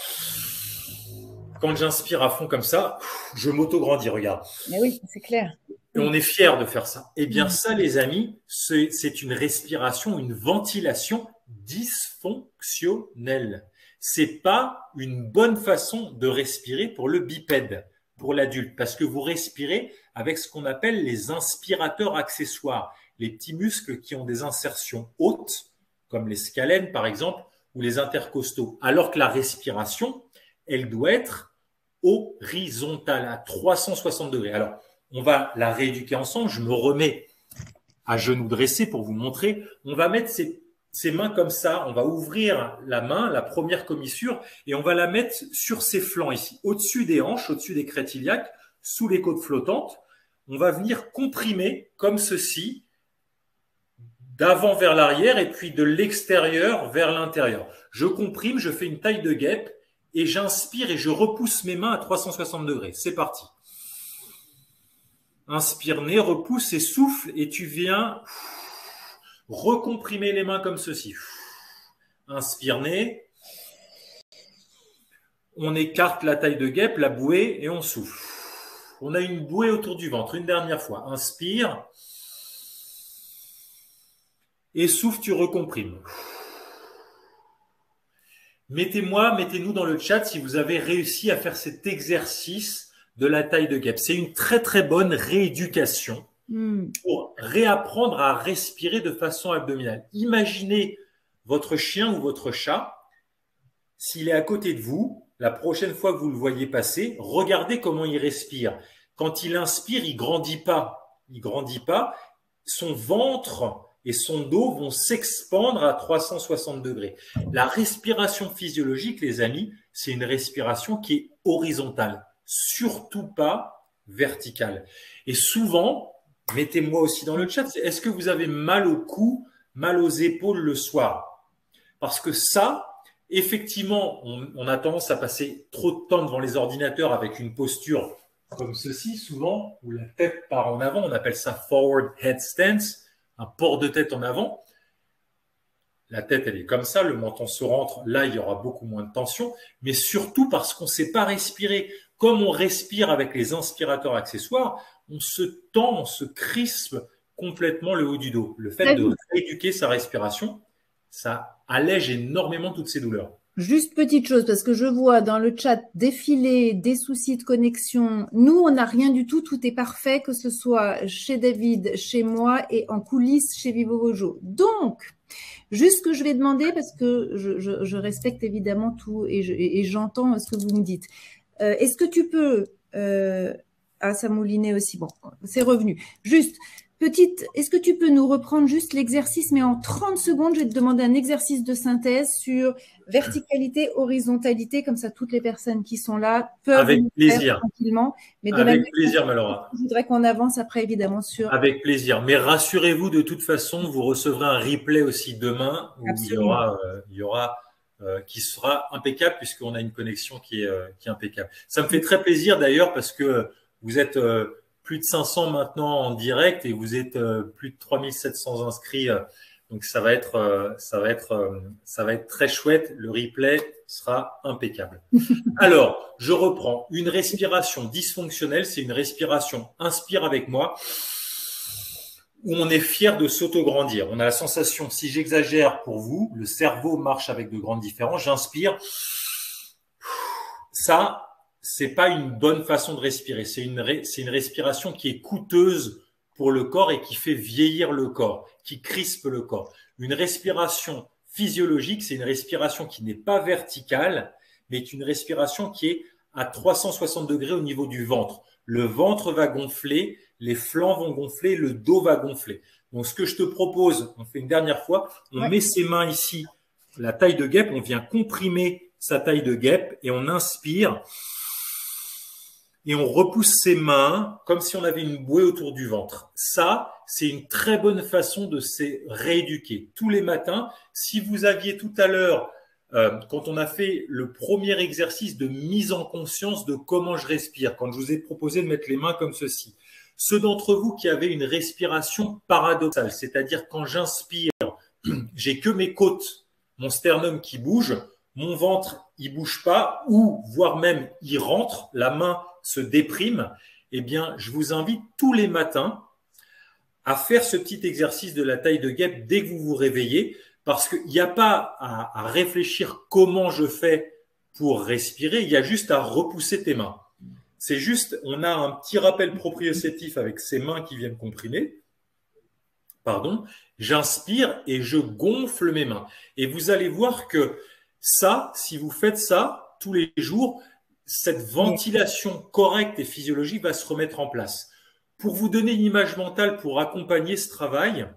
quand j'inspire à fond comme ça, je m'auto-grandis, regarde. Mais oui, c'est clair. Et on est fiers de faire ça. Eh bien, ça, les amis, c'est une respiration, une ventilation dysfonctionnelle. C'est pas une bonne façon de respirer pour le bipède, pour l'adulte, parce que vous respirez avec ce qu'on appelle les inspirateurs accessoires, les petits muscles qui ont des insertions hautes, comme les scalènes par exemple, ou les intercostaux, alors que la respiration, elle doit être horizontale à 360 degrés. Alors, on va la rééduquer ensemble. Je me remets à genoux dressés pour vous montrer. On va mettre ses mains comme ça. On va ouvrir la main, la première commissure, et on va la mettre sur ses flancs ici, au-dessus des hanches, au-dessus des crêtes iliaques, sous les côtes flottantes. On va venir comprimer comme ceci, d'avant vers l'arrière et puis de l'extérieur vers l'intérieur. Je comprime, je fais une taille de guêpe et j'inspire et je repousse mes mains à 360 degrés. C'est parti. Inspire, nez, repousse et souffle et tu viens recomprimer les mains comme ceci. Inspire, nez. On écarte la taille de guêpe, la bouée et on souffle. On a une bouée autour du ventre. Une dernière fois. Inspire. Et souffle, tu recomprimes. Mettez-nous dans le chat si vous avez réussi à faire cet exercice de la taille de guêpe. C'est une très très bonne rééducation pour réapprendre à respirer de façon abdominale. Imaginez votre chien ou votre chat, s'il est à côté de vous, la prochaine fois que vous le voyez passer, regardez comment il respire. Quand il inspire, il grandit pas. Il grandit pas. Son ventre et son dos vont s'expandre à 360 degrés. La respiration physiologique, les amis, c'est une respiration qui est horizontale, surtout pas verticale. Et souvent, mettez-moi aussi dans le chat, est-ce que vous avez mal au cou, mal aux épaules le soir? Parce que ça, effectivement, on a tendance à passer trop de temps devant les ordinateurs avec une posture comme ceci, souvent, où la tête part en avant. On appelle ça forward head stance, un port de tête en avant. La tête, elle est comme ça, le menton se rentre. Là, il y aura beaucoup moins de tension, mais surtout parce qu'on ne sait pas respirer. Comme on respire avec les inspirateurs accessoires, on se tend, on se crispe complètement le haut du dos. Le fait de rééduquer sa respiration, ça allège énormément toutes ces douleurs. Juste petite chose, parce que je vois dans le chat défiler des soucis de connexion. Nous, on n'a rien du tout, tout est parfait, que ce soit chez David, chez moi et en coulisses chez Vivo Vojo. Donc, juste ce que je vais demander, parce que je respecte évidemment tout et j'entends ce que vous me dites. Est-ce que tu peux... ça moulinait aussi, bon, c'est revenu. Juste... est-ce que tu peux nous reprendre juste l'exercice, mais en 30 secondes, je vais te demander un exercice de synthèse sur verticalité, horizontalité, comme ça toutes les personnes qui sont là peuvent avec plaisir faire tranquillement. Mais avec plaisir, Malora. Je voudrais qu'on avance après, évidemment, sur... Avec plaisir. Mais rassurez-vous, de toute façon, vous recevrez un replay aussi demain où il y aura qui sera impeccable puisqu'on a une connexion qui est impeccable. Ça me fait très plaisir d'ailleurs parce que vous êtes... plus de 500 maintenant en direct et vous êtes plus de 3700 inscrits. Donc ça va être très chouette. Le replay sera impeccable. Alors, je reprends. Une respiration dysfonctionnelle, c'est une respiration, inspire avec moi, où on est fier de s'autograndir. On a la sensation, si j'exagère pour vous, le cerveau marche avec de grandes différences. J'inspire. Ça, c'est pas une bonne façon de respirer. C'est une respiration qui est coûteuse pour le corps et qui fait vieillir le corps, qui crispe le corps. Une respiration physiologique, c'est une respiration qui n'est pas verticale, mais une respiration qui est à 360 degrés au niveau du ventre. Le ventre va gonfler, les flancs vont gonfler, le dos va gonfler. Donc, ce que je te propose, on fait une dernière fois, on met ses mains ici, la taille de guêpe, on vient comprimer sa taille de guêpe et on inspire et on repousse ses mains comme si on avait une bouée autour du ventre. Ça, c'est une très bonne façon de se rééduquer. Tous les matins, si vous aviez tout à l'heure, quand on a fait le premier exercice de mise en conscience de comment je respire, quand je vous ai proposé de mettre les mains comme ceci, ceux d'entre vous qui avaient une respiration paradoxale, c'est-à-dire quand j'inspire, j'ai que mes côtes, mon sternum qui bouge, mon ventre, il bouge pas, ou voire même il rentre, la main se déprime, eh bien, je vous invite tous les matins à faire ce petit exercice de la taille de guêpe dès que vous vous réveillez, parce qu'il n'y a pas à réfléchir comment je fais pour respirer, il y a juste à repousser tes mains. C'est juste, on a un petit rappel proprioceptif avec ces mains qui viennent comprimer. Pardon, j'inspire et je gonfle mes mains. Et vous allez voir que ça, si vous faites ça tous les jours, cette ventilation correcte et physiologique va se remettre en place. Pour vous donner une image mentale pour accompagner ce travail,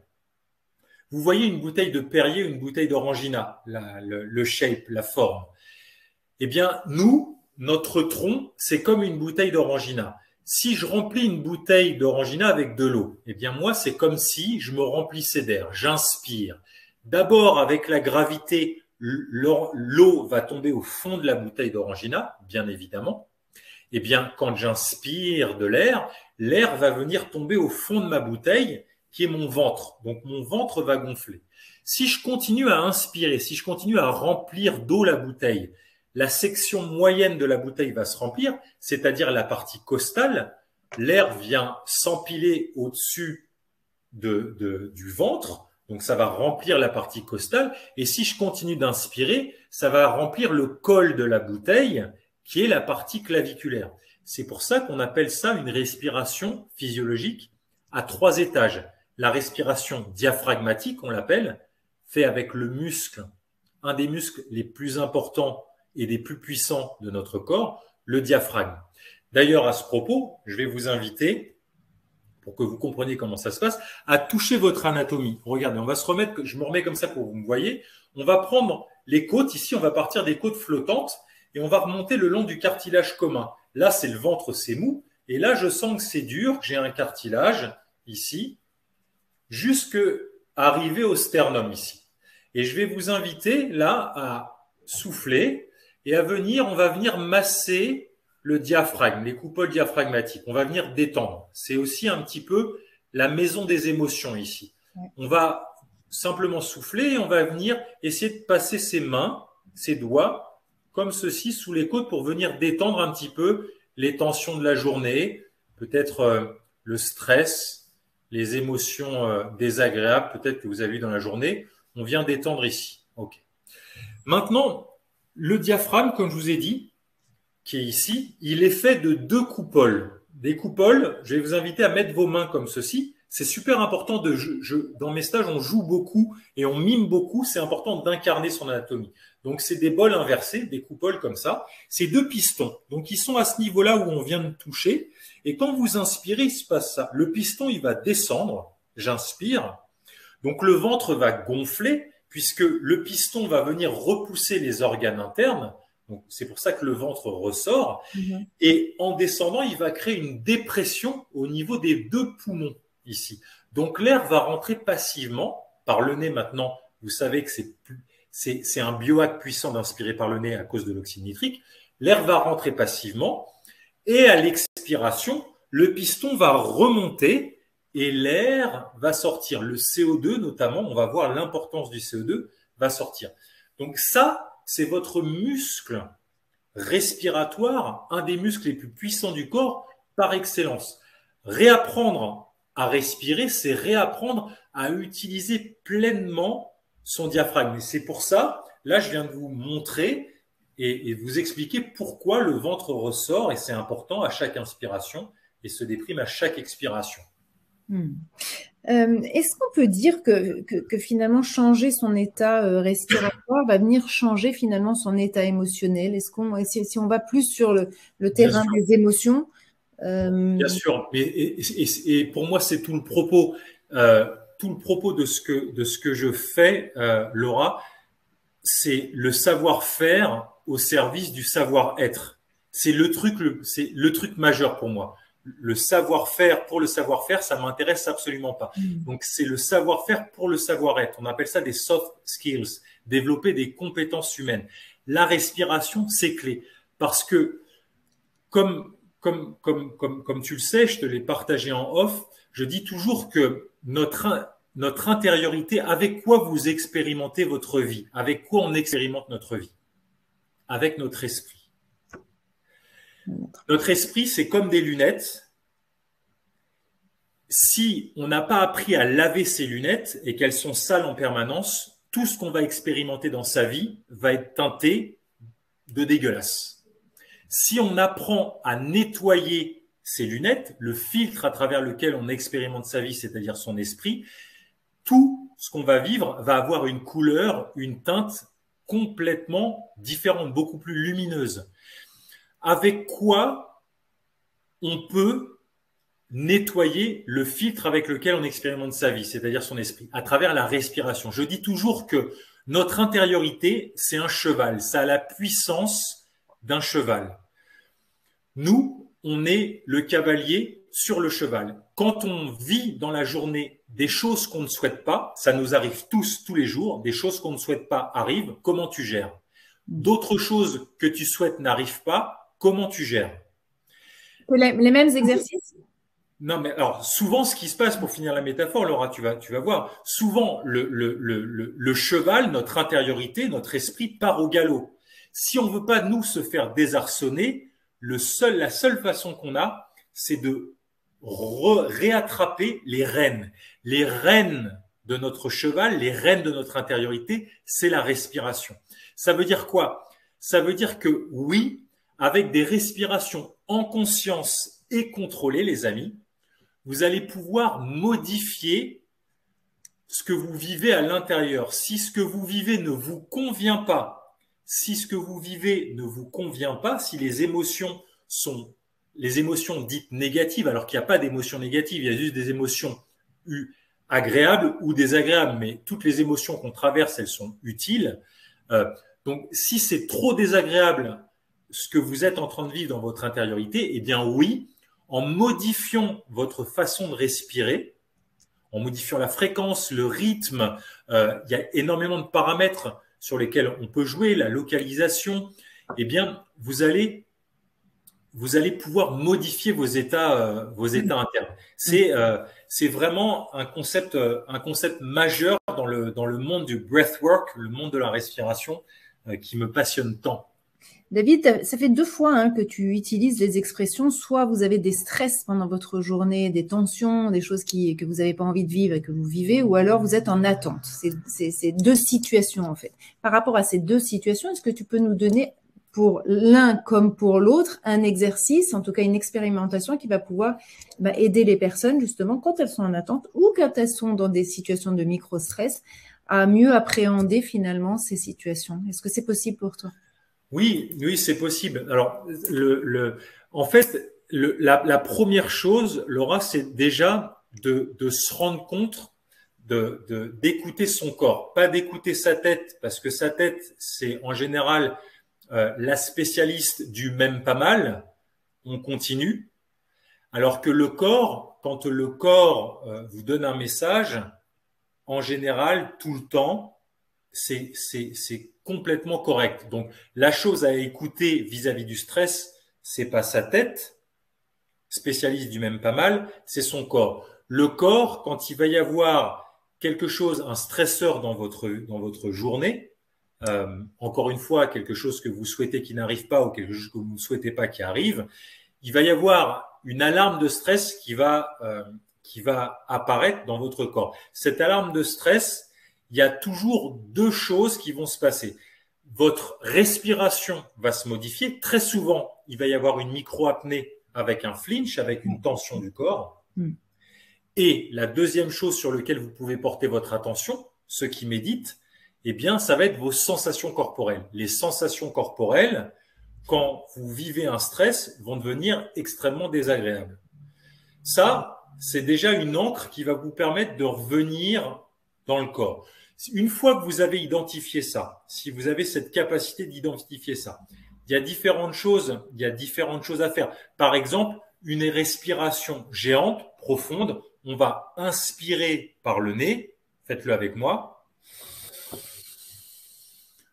vous voyez une bouteille de Perrier, une bouteille d'Orangina, le shape, la forme. Eh bien, nous, notre tronc, c'est comme une bouteille d'Orangina. Si je remplis une bouteille d'Orangina avec de l'eau, eh bien moi, c'est comme si je me remplissais d'air. J'inspire. D'abord, avec la gravité, l'eau va tomber au fond de la bouteille d'Orangina, bien évidemment. Eh bien, quand j'inspire de l'air, l'air va venir tomber au fond de ma bouteille, qui est mon ventre. Donc, mon ventre va gonfler. Si je continue à inspirer, si je continue à remplir d'eau la bouteille, la section moyenne de la bouteille va se remplir, c'est-à-dire la partie costale. L'air vient s'empiler au-dessus du ventre, donc ça va remplir la partie costale. Et si je continue d'inspirer, ça va remplir le col de la bouteille, qui est la partie claviculaire. C'est pour ça qu'on appelle ça une respiration physiologique à 3 étages. La respiration diaphragmatique, on l'appelle, fait avec le muscle, un des muscles les plus importants et des plus puissants de notre corps, le diaphragme. D'ailleurs, à ce propos, je vais vous inviter, pour que vous compreniez comment ça se passe, à toucher votre anatomie. Regardez, on va se remettre, je me remets comme ça pour que vous me voyez. On va prendre les côtes, ici on va partir des côtes flottantes et on va remonter le long du cartilage commun. Là, c'est le ventre, c'est mou. Et là, je sens que c'est dur, j'ai un cartilage ici, jusque arriver au sternum ici. Et je vais vous inviter là à souffler et on va venir masser le diaphragme, les coupoles diaphragmatiques. On va venir détendre. C'est aussi un petit peu la maison des émotions ici. On va simplement souffler et on va venir essayer de passer ses mains, ses doigts, comme ceci, sous les côtes pour venir détendre un petit peu les tensions de la journée, peut-être le stress, les émotions désagréables, peut-être que vous avez eu dans la journée. On vient détendre ici. OK. Maintenant, le diaphragme, comme je vous ai dit, qui est ici, il est fait de 2 coupoles. Des coupoles, je vais vous inviter à mettre vos mains comme ceci. C'est super important. Dans mes stages, on joue beaucoup et on mime beaucoup. C'est important d'incarner son anatomie. Donc, c'est des bols inversés, des coupoles comme ça. C'est 2 pistons. Donc, ils sont à ce niveau-là où on vient de toucher. Et quand vous inspirez, il se passe ça. Le piston, il va descendre. J'inspire. Donc, le ventre va gonfler puisque le piston va venir repousser les organes internes. Donc, c'est pour ça que le ventre ressort. Et en descendant, il va créer une dépression au niveau des 2 poumons ici. Donc, l'air va rentrer passivement par le nez maintenant. Vous savez que c'est un biohack puissant d'inspirer par le nez à cause de l'oxyde nitrique. L'air va rentrer passivement et à l'expiration, le piston va remonter et l'air va sortir. Le CO2 notamment, on va voir l'importance du CO2, va sortir. Donc ça, c'est votre muscle respiratoire, un des muscles les plus puissants du corps par excellence. Réapprendre à respirer, c'est réapprendre à utiliser pleinement son diaphragme. Et c'est pour ça, là, je viens de vous montrer et vous expliquer pourquoi le ventre ressort, et c'est important à chaque inspiration, et se déprime à chaque expiration. Est-ce qu'on peut dire que finalement changer son état respiratoire va venir changer finalement son état émotionnel? Si on va plus sur le terrain des émotions? Bien sûr, et pour moi c'est tout le propos de ce que je fais, Laura, c'est le savoir-faire au service du savoir-être. C'est le truc majeur pour moi. Le savoir-faire pour le savoir-faire, ça m'intéresse absolument pas. Donc, c'est le savoir-faire pour le savoir-être. On appelle ça des soft skills, développer des compétences humaines. La respiration, c'est clé. Parce que, comme tu le sais, je te l'ai partagé en off, je dis toujours que notre intériorité, avec quoi vous expérimentez votre vie, avec quoi on expérimente notre vie, avec notre esprit. Notre esprit, c'est comme des lunettes. Si on n'a pas appris à laver ces lunettes et qu'elles sont sales en permanence, tout ce qu'on va expérimenter dans sa vie va être teinté de dégueulasse. Si on apprend à nettoyer ces lunettes, le filtre à travers lequel on expérimente sa vie, c'est-à-dire son esprit, tout ce qu'on va vivre va avoir une couleur, une teinte complètement différente, beaucoup plus lumineuse. Avec quoi on peut nettoyer le filtre avec lequel on expérimente sa vie, c'est-à-dire son esprit, à travers la respiration. Je dis toujours que notre intériorité, c'est un cheval, ça a la puissance d'un cheval. Nous, on est le cavalier sur le cheval. Quand on vit dans la journée des choses qu'on ne souhaite pas, ça nous arrive tous les jours, des choses qu'on ne souhaite pas arrivent, comment tu gères? D'autres choses que tu souhaites n'arrivent pas, comment tu gères? Les mêmes exercices? Non, mais alors souvent, ce qui se passe, pour finir la métaphore, Laura, tu vas voir, souvent le cheval, notre intériorité, notre esprit part au galop. Si on veut pas nous se faire désarçonner, la seule façon qu'on a, c'est de réattraper les rênes. Les rênes de notre cheval, les rênes de notre intériorité, c'est la respiration. Ça veut dire quoi? Ça veut dire que oui, avec des respirations en conscience et contrôlées, les amis, vous allez pouvoir modifier ce que vous vivez à l'intérieur. Si ce que vous vivez ne vous convient pas, si les émotions sont les émotions dites négatives, alors qu'il n'y a pas d'émotions négatives, il y a juste des émotions agréables ou désagréables, mais toutes les émotions qu'on traverse, elles sont utiles. Donc, si c'est trop désagréable ce que vous êtes en train de vivre dans votre intériorité, eh bien oui, en modifiant votre façon de respirer, en modifiant la fréquence, le rythme, il y a énormément de paramètres sur lesquels on peut jouer, la localisation, eh bien, vous allez pouvoir modifier vos états internes. C'est vraiment un concept majeur dans le monde du breathwork, le monde de la respiration, qui me passionne tant. David, ça fait 2 fois que tu utilises les expressions, soit vous avez des stress pendant votre journée, des tensions, des choses que vous n'avez pas envie de vivre et que vous vivez, ou alors vous êtes en attente. C'est 2 situations en fait. Par rapport à ces 2 situations, est-ce que tu peux nous donner pour l'un comme pour l'autre un exercice, en tout cas une expérimentation qui va pouvoir aider les personnes justement quand elles sont en attente ou quand elles sont dans des situations de micro-stress à mieux appréhender finalement ces situations? Est-ce que c'est possible pour toi? Oui, c'est possible. Alors, en fait, la première chose, Laura, c'est déjà de se rendre compte d'écouter son corps, pas d'écouter sa tête, parce que sa tête, c'est en général la spécialiste du même pas mal. On continue. Alors que le corps, quand le corps vous donne un message, en général, tout le temps, c'est complètement correct. Donc, la chose à écouter vis-à-vis du stress, c'est pas sa tête, spécialiste du même pas mal, c'est son corps. Le corps, quand il va y avoir quelque chose, un stresseur dans votre journée, encore une fois, quelque chose que vous souhaitez qui n'arrive pas ou quelque chose que vous ne souhaitez pas qui arrive, il va y avoir une alarme de stress qui va apparaître dans votre corps. Cette alarme de stress, il y a toujours 2 choses qui vont se passer. votre respiration va se modifier. Très souvent, il va y avoir une micro-apnée avec un flinch, avec une tension du corps. Et la deuxième chose sur laquelle vous pouvez porter votre attention, ceux qui méditent, eh bien, ça va être vos sensations corporelles. Les sensations corporelles, quand vous vivez un stress, vont devenir extrêmement désagréables. Ça, c'est déjà une ancre qui va vous permettre de revenir dans le corps. Une fois que vous avez identifié ça, si vous avez cette capacité d'identifier ça, il y a différentes choses à faire. Par exemple, une respiration géante, profonde. On va inspirer par le nez. Faites-le avec moi.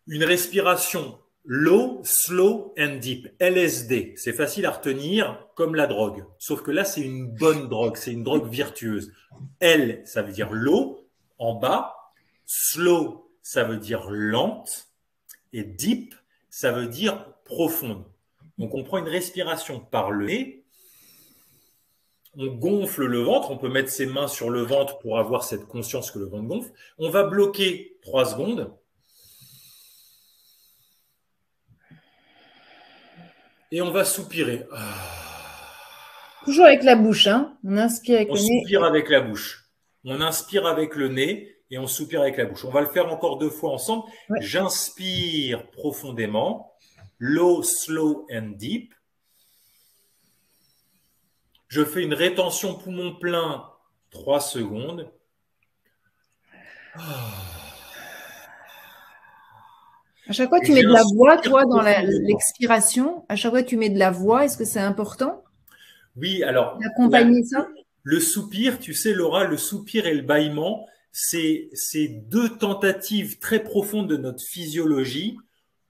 Une respiration low, slow and deep. LSD. C'est facile à retenir comme la drogue. Sauf que là, c'est une bonne drogue. C'est une drogue virtueuse. L, ça veut dire low, en bas. Slow, ça veut dire lente. Et deep, ça veut dire profonde. Donc, on prend une respiration par le nez. On gonfle le ventre. On peut mettre ses mains sur le ventre pour avoir cette conscience que le ventre gonfle. On va bloquer 3 secondes. Et on va soupirer. Toujours avec la bouche, hein. On inspire avec le nez. On soupire avec la bouche. On inspire avec le nez et on soupire avec la bouche. On va le faire encore 2 fois ensemble. Ouais. J'inspire profondément. Low, slow and deep. Je fais une rétention poumon plein 3 secondes. À chaque fois, tu mets de la voix, toi, dans l'expiration. À chaque fois, tu mets de la voix. Est-ce que c'est important? Oui, alors. D'accompagner ça? Le soupir, tu sais, Laura, le soupir et le bâillement, c'est 2 tentatives très profondes de notre physiologie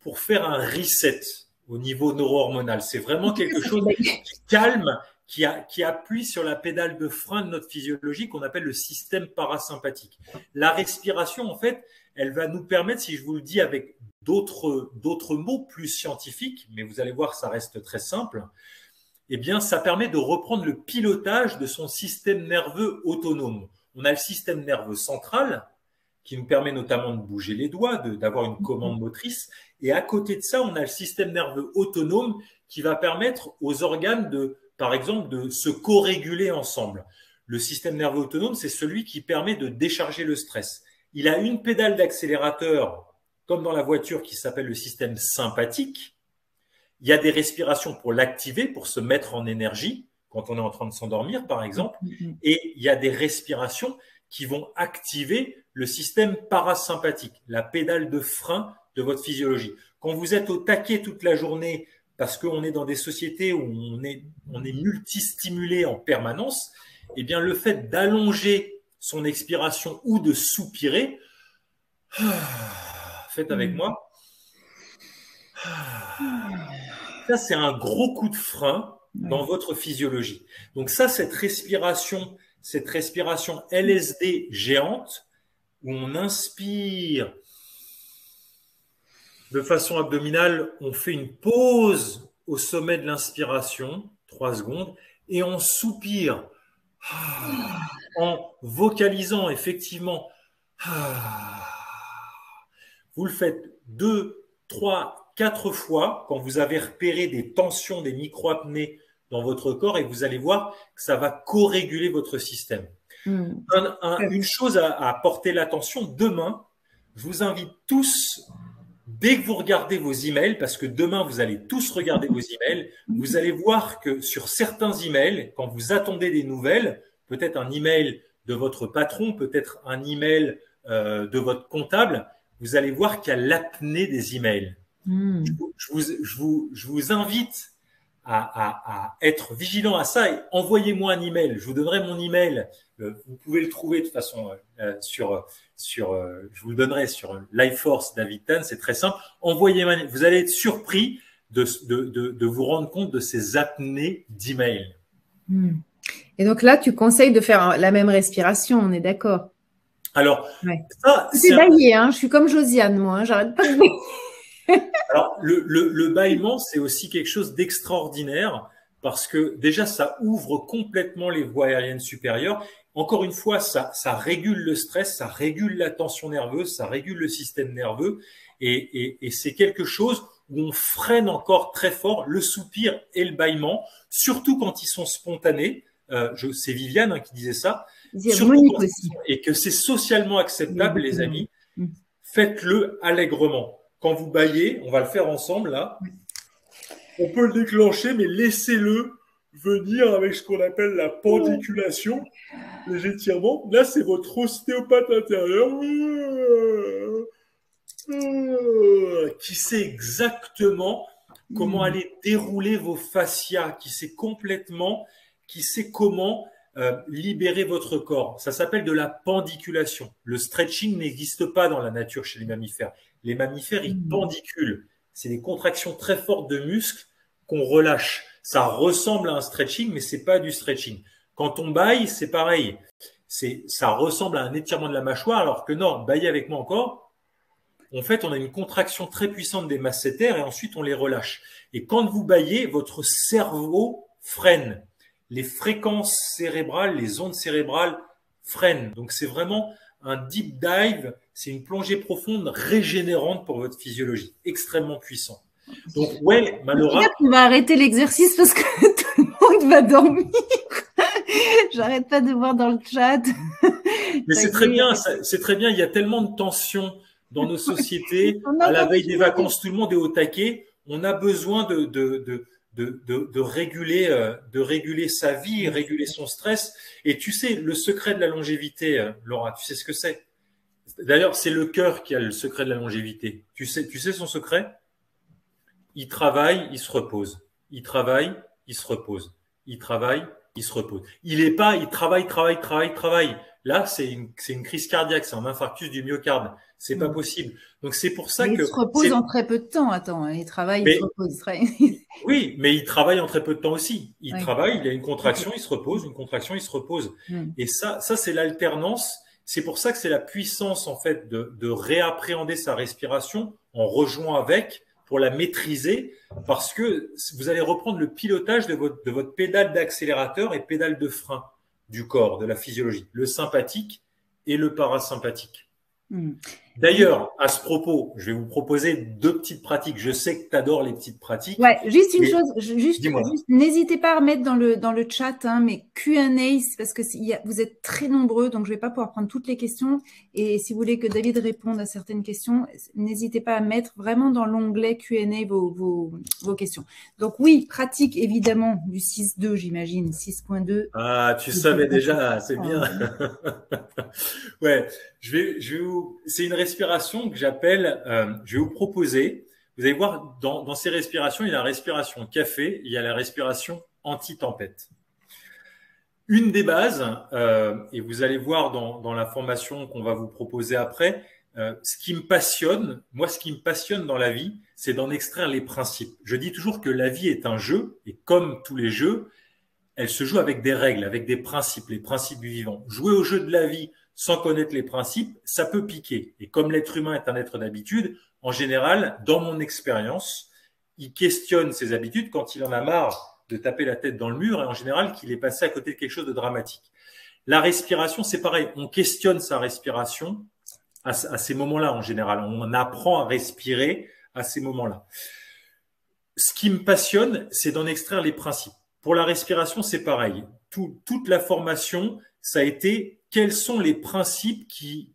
pour faire un reset au niveau neuro-hormonal. C'est vraiment quelque chose qui calme, qui appuie sur la pédale de frein de notre physiologie qu'on appelle le système parasympathique. La respiration, en fait, elle va nous permettre, si je vous le dis avec d'autres mots plus scientifiques, mais vous allez voir, ça reste très simple, eh bien, ça permet de reprendre le pilotage de son système nerveux autonome. On a le système nerveux central qui nous permet notamment de bouger les doigts, d'avoir une commande motrice. Et à côté de ça, on a le système nerveux autonome qui va permettre aux organes par exemple, de se co-réguler ensemble. Le système nerveux autonome, c'est celui qui permet de décharger le stress. Il a une pédale d'accélérateur, comme dans la voiture, qui s'appelle le système sympathique. Il y a des respirations pour l'activer, pour se mettre en énergie, quand on est en train de s'endormir, par exemple. Et il y a des respirations qui vont activer le système parasympathique, la pédale de frein de votre physiologie. Quand vous êtes au taquet toute la journée, parce qu'on est dans des sociétés où on est multistimulé en permanence, eh bien, le fait d'allonger son expiration ou de soupirer, faites avec moi, ça, c'est un gros coup de frein dans votre physiologie. Donc ça, cette respiration LSD géante, où on inspire de façon abdominale, on fait une pause au sommet de l'inspiration, 3 secondes, et on soupire en vocalisant effectivement. Vous le faites 2, 3, 4 fois quand vous avez repéré des tensions, des micro-apnées dans votre corps et vous allez voir que ça va co-réguler votre système. Une chose à porter l'attention, demain, je vous invite tous, dès que vous regardez vos emails, parce que demain, vous allez tous regarder vos emails, vous allez voir que sur certains emails, quand vous attendez des nouvelles, peut-être un email de votre patron, peut-être un email de votre comptable, vous allez voir qu'il y a l'apnée des emails. Je vous invite à être vigilant à ça et envoyez-moi un email. Je vous donnerai mon email. Vous pouvez le trouver de toute façon je vous le donnerai sur Lifeforce David Tan. C'est très simple. Envoyez-moi. Vous allez être surpris de vous rendre compte de ces apnées d'email. Et donc là, tu conseilles de faire la même respiration. On est d'accord? Alors, ça, c'est bailler, hein. Je suis comme Josiane, moi. Hein. J'arrête pas de bailler. Alors, le bâillement, c'est aussi quelque chose d'extraordinaire parce que déjà, ça ouvre complètement les voies aériennes supérieures. Encore une fois, ça régule le stress, ça régule la tension nerveuse, ça régule le système nerveux. Et c'est quelque chose où on freine encore très fort le soupir et le bâillement, surtout quand ils sont spontanés. C'est Viviane qui disait ça. Surtout Monique quand aussi. et que c'est socialement acceptable, les amis. Faites-le allègrement. Quand vous bâillez, on va le faire ensemble là. On peut le déclencher, mais laissez-le venir avec ce qu'on appelle la pendiculation, les étirements. Là, c'est votre ostéopathe intérieur qui sait exactement comment aller dérouler vos fascias, qui sait comment libérer votre corps. Ça s'appelle de la pendiculation. Le stretching n'existe pas dans la nature chez les mammifères. Les mammifères, ils pendiculent. C'est des contractions très fortes de muscles qu'on relâche. Ça ressemble à un stretching, mais c'est pas du stretching. Quand on bâille, c'est pareil. Ça ressemble à un étirement de la mâchoire, alors que non, baillez avec moi encore. En fait, on a une contraction très puissante des masséters et ensuite on les relâche. Et quand vous bâillez, votre cerveau freine. Les fréquences cérébrales, les ondes cérébrales freinent. Donc c'est vraiment un deep dive, c'est une plongée profonde régénérante pour votre physiologie, extrêmement puissant. Donc ouais, Malora, on va arrêter l'exercice parce que tout le monde va dormir. J'arrête pas de voir dans le chat. Mais c'est très bien, c'est très bien. Il y a tellement de tensions dans nos sociétés. À la veille des vacances, tout le monde est au taquet. On a besoin de réguler sa vie, réguler son stress. Et tu sais, le secret de la longévité, Laura, tu sais ce que c'est? D'ailleurs, c'est le cœur qui a le secret de la longévité. Tu sais son secret? Il travaille, il se repose. Il travaille, il se repose. Il travaille, il se repose. Il travaille. Là, c'est une crise cardiaque, c'est un infarctus du myocarde. C'est pas possible. Donc, c'est pour ça que. Il se repose en très peu de temps. Attends, il travaille, il se repose. Oui, mais il travaille en très peu de temps aussi. Il travaille, il a une contraction, il se repose, une contraction, il se repose. Et ça, c'est l'alternance. C'est pour ça que c'est la puissance, en fait, de réappréhender sa respiration en rejoint avec pour la maîtriser, parce que vous allez reprendre le pilotage de votre pédale d'accélérateur et pédale de frein du corps, de la physiologie, le sympathique et le parasympathique. D'ailleurs, à ce propos, je vais vous proposer 2 petites pratiques. Je sais que tu adores les petites pratiques. Ouais, juste une chose, juste n'hésitez pas à remettre dans le chat, mais Q&A, parce que vous êtes très nombreux, donc je vais pas pouvoir prendre toutes les questions. Et si vous voulez que David réponde à certaines questions, n'hésitez pas à mettre vraiment dans l'onglet Q&A vos questions. Donc oui, pratique évidemment du 6.2, j'imagine, 6.2. Ah, tu savais déjà, c'est bien. Ouais, c'est une respiration que j'appelle, je vais vous proposer. Vous allez voir, dans ces respirations, il y a la respiration café, il y a la respiration anti-tempête. Une des bases, et vous allez voir dans la formation qu'on va vous proposer après, ce qui me passionne dans la vie, c'est d'en extraire les principes. Je dis toujours que la vie est un jeu, et comme tous les jeux, elle se joue avec des règles, avec des principes, les principes du vivant. Jouer au jeu de la vie sans connaître les principes, ça peut piquer. Et comme l'être humain est un être d'habitude, en général, dans mon expérience, il questionne ses habitudes quand il en a marre de taper la tête dans le mur et en général qu'il est passé à côté de quelque chose de dramatique. La respiration, c'est pareil. On questionne sa respiration à ces moments-là en général. On apprend à respirer à ces moments-là. Ce qui me passionne, c'est d'en extraire les principes. Pour la respiration, c'est pareil. Toute la formation, ça a été quels sont les principes qui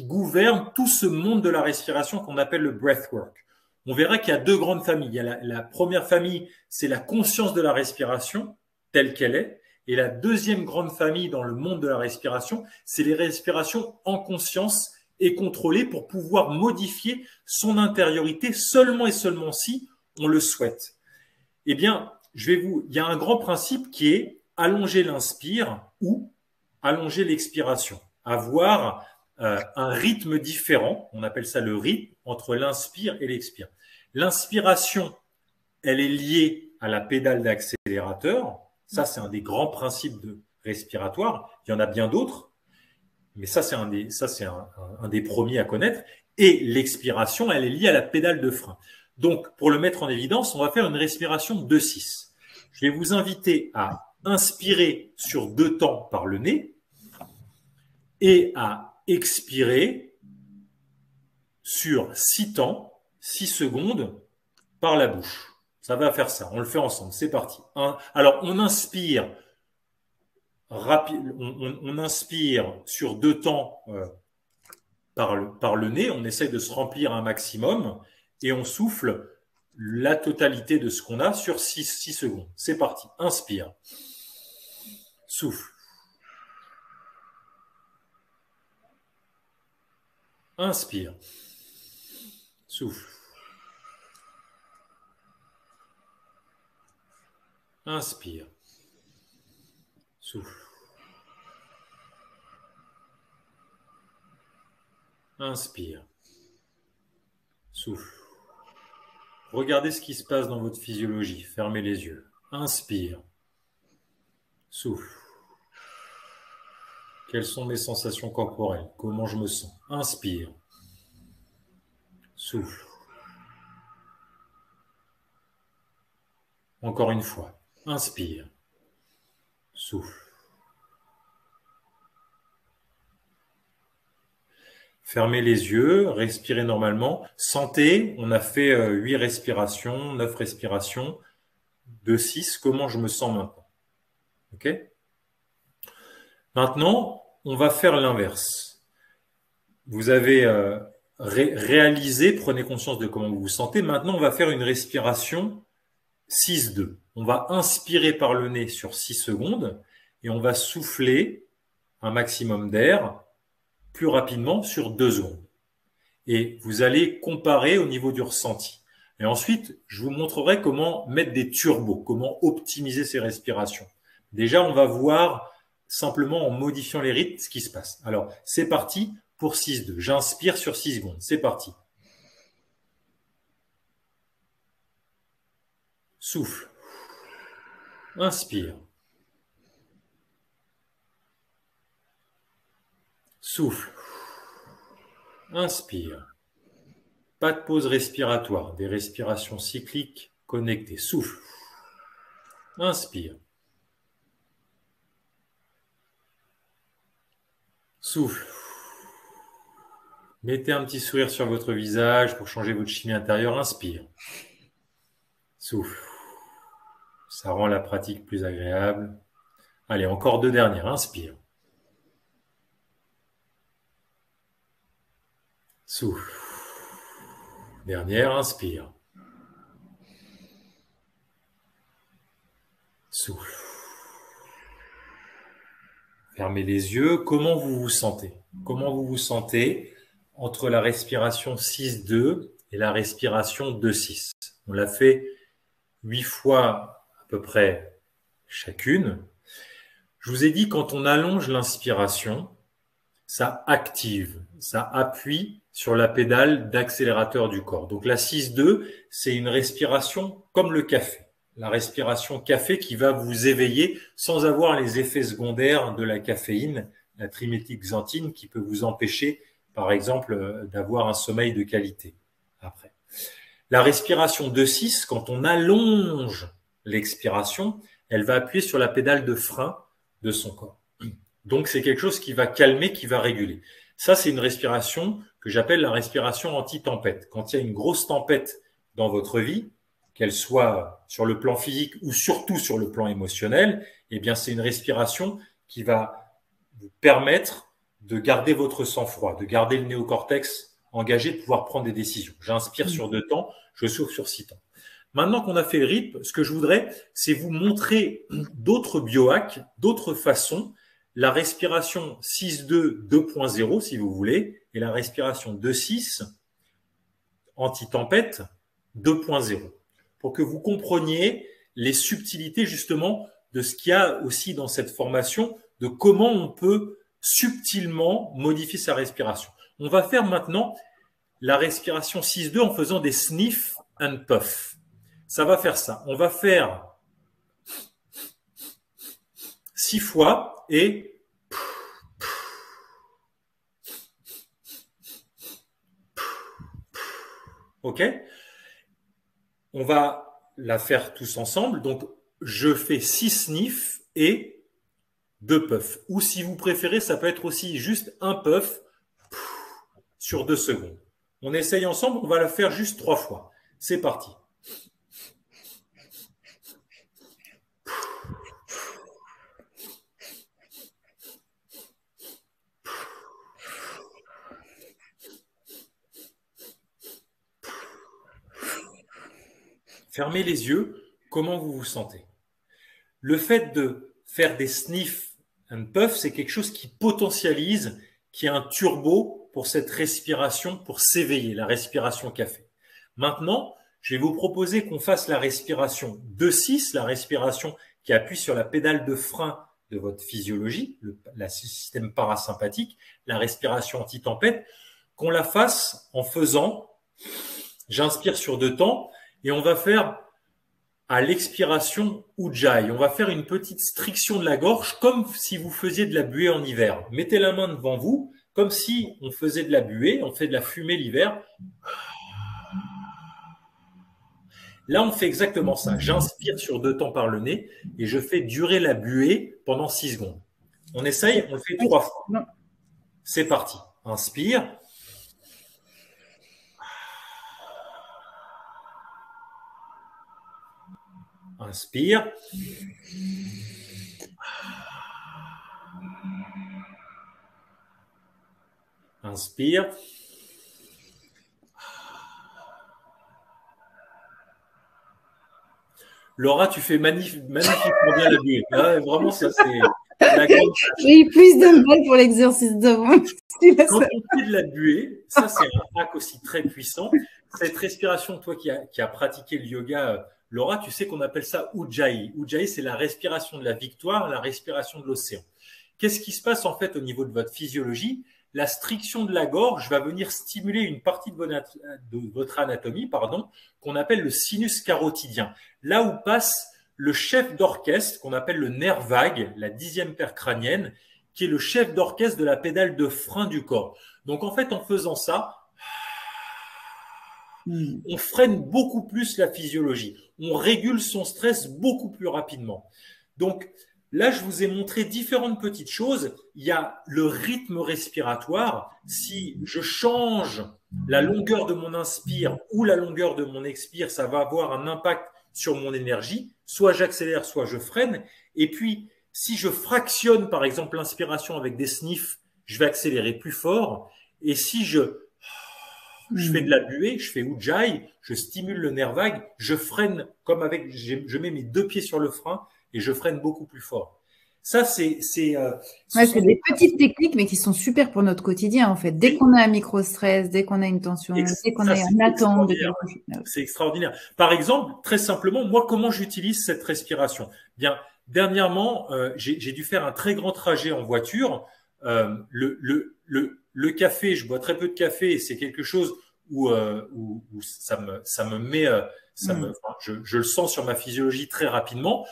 gouvernent tout ce monde de la respiration qu'on appelle le breathwork. On verra qu'il y a 2 grandes familles. Il y a la première famille, c'est la conscience de la respiration telle qu'elle est. Et la deuxième grande famille dans le monde de la respiration, c'est les respirations en conscience et contrôlées pour pouvoir modifier son intériorité seulement et seulement si on le souhaite. Eh bien, il y a un grand principe qui est allonger l'inspire ou allonger l'expiration. Avoir un rythme différent, on appelle ça le rythme, entre l'inspire et l'expire. L'inspiration, elle est liée à la pédale d'accélérateur. Ça, c'est un des grands principes respiratoires. Il y en a bien d'autres, mais ça, c'est un des premiers à connaître. Et l'expiration, elle est liée à la pédale de frein. Donc, pour le mettre en évidence, on va faire une respiration 2-6. Je vais vous inviter à inspirer sur 2 temps par le nez et à expirer sur 6 temps, 6 secondes par la bouche. Ça va faire ça. On le fait ensemble. C'est parti. Alors, on inspire rapide, on inspire sur 2 temps par le nez. On essaye de se remplir un maximum et on souffle la totalité de ce qu'on a sur 6 secondes. C'est parti. Inspire. Souffle. Inspire. Souffle. Inspire. Souffle. Inspire. Souffle. Regardez ce qui se passe dans votre physiologie. Fermez les yeux. Inspire. Souffle. Quelles sont mes sensations corporelles? Comment je me sens? Inspire. Souffle. Encore une fois. Inspire. Souffle. Fermez les yeux, respirez normalement. Sentez, on a fait 8 respirations, 9 respirations, 2, 6. Comment je me sens maintenant? Ok? Maintenant, on va faire l'inverse. Vous avez réalisé, prenez conscience de comment vous vous sentez. Maintenant, on va faire une respiration 6-2. On va inspirer par le nez sur 6 secondes et on va souffler un maximum d'air plus rapidement sur 2 secondes. Et vous allez comparer au niveau du ressenti. Et ensuite, je vous montrerai comment mettre des turbos, comment optimiser ces respirations. Déjà, on va voir simplement en modifiant les rythmes ce qui se passe. Alors, c'est parti pour 6-2. J'inspire sur 6 secondes. C'est parti. Souffle. Inspire. Souffle. Inspire. Pas de pause respiratoire, des respirations cycliques connectées. Souffle. Inspire. Souffle. Mettez un petit sourire sur votre visage pour changer votre chimie intérieure. Inspire. Souffle. Ça rend la pratique plus agréable. Allez, encore 2 dernières. Inspire. Souffle. Dernière, inspire. Souffle. Fermez les yeux. Comment vous vous sentez? Comment vous vous sentez entre la respiration 6-2 et la respiration 2-6? On l'a fait 8 fois à peu près chacune. Je vous ai dit, quand on allonge l'inspiration, ça active, ça appuie sur la pédale d'accélérateur du corps. Donc la 6-2, c'est une respiration comme le café. La respiration café qui va vous éveiller sans avoir les effets secondaires de la caféine, la triméthylxanthine, qui peut vous empêcher, par exemple, d'avoir un sommeil de qualité après. La respiration 2-6, quand on allonge l'expiration, elle va appuyer sur la pédale de frein de son corps. Donc, c'est quelque chose qui va calmer, qui va réguler. Ça, c'est une respiration que j'appelle la respiration anti-tempête. Quand il y a une grosse tempête dans votre vie, qu'elle soit sur le plan physique ou surtout sur le plan émotionnel, eh bien, c'est une respiration qui va vous permettre de garder votre sang-froid, de garder le néocortex engagé, de pouvoir prendre des décisions. J'inspire sur 2 temps, je souffle sur 6 temps. Maintenant qu'on a fait le rythme, ce que je voudrais, c'est vous montrer d'autres biohacks, d'autres façons. La respiration 6-2 2.0, si vous voulez, et la respiration 2-6 anti-tempête 2.0, pour que vous compreniez les subtilités justement de ce qu'il y a aussi dans cette formation, de comment on peut subtilement modifier sa respiration. On va faire maintenant la respiration 6-2 en faisant des sniff and puff. Ça va faire ça. On va faire 6 fois et OK? On va la faire tous ensemble. Donc, je fais 6 sniffs et 2 puffs. Ou si vous préférez, ça peut être aussi juste un puff sur 2 secondes. On essaye ensemble, on va la faire juste 3 fois. C'est parti. Fermez les yeux, comment vous vous sentez? Le fait de faire des sniffs and puffs, c'est quelque chose qui potentialise, qui est un turbo pour cette respiration, pour s'éveiller, la respiration café. Maintenant, je vais vous proposer qu'on fasse la respiration 2-6, la respiration qui appuie sur la pédale de frein de votre physiologie, le système parasympathique, la respiration anti-tempête, qu'on la fasse en faisant, j'inspire sur 2 temps, et on va faire à l'expiration Ujjayi. On va faire une petite striction de la gorge comme si vous faisiez de la buée en hiver. Mettez la main devant vous comme si on faisait de la buée, on fait de la fumée l'hiver. Là, on fait exactement ça. J'inspire sur 2 temps par le nez et je fais durer la buée pendant 6 secondes. On essaye, on le fait 3 fois. C'est parti. Inspire. Inspire. Inspire. Laura, tu fais magnifiquement bien la buée. Ah, vraiment, ça, c'est la grande. J'ai eu plus de mal pour l'exercice devant. Quand on fait de la buée, ça, c'est un hack aussi très puissant. Cette respiration, toi qui as pratiqué le yoga, Laura, tu sais qu'on appelle ça Ujjayi. Ujjayi, c'est la respiration de la victoire, la respiration de l'océan. Qu'est-ce qui se passe en fait au niveau de votre physiologie? La striction de la gorge va venir stimuler une partie de votre anatomie, qu'on appelle le sinus carotidien. Là où passe le chef d'orchestre, qu'on appelle le nerf vague, la 10e paire crânienne, qui est le chef d'orchestre de la pédale de frein du corps. Donc en fait, en faisant ça, on freine beaucoup plus la physiologie. On régule son stress beaucoup plus rapidement. Donc là, je vous ai montré différentes petites choses. Il y a le rythme respiratoire. Si je change la longueur de mon inspire ou la longueur de mon expire, ça va avoir un impact sur mon énergie. Soit j'accélère, soit je freine. Et puis, si je fractionne, par exemple, l'inspiration avec des sniffs, je vais accélérer plus fort. Et si je fais de la buée, je fais Ujjayi, je stimule le nerf vague, je freine comme avec, je mets mes 2 pieds sur le frein et je freine beaucoup plus fort. Ça, c'est des petites techniques, mais qui sont super pour notre quotidien, en fait. Dès qu'on a un micro-stress, dès qu'on a une tension, dès qu'on a une attente de quelque chose. C'est extraordinaire. Par exemple, très simplement, moi, comment j'utilise cette respiration? Bien, dernièrement, j'ai dû faire un très grand trajet en voiture. Le café, je bois très peu de café et c'est quelque chose où ça me met, je le sens sur ma physiologie très rapidement.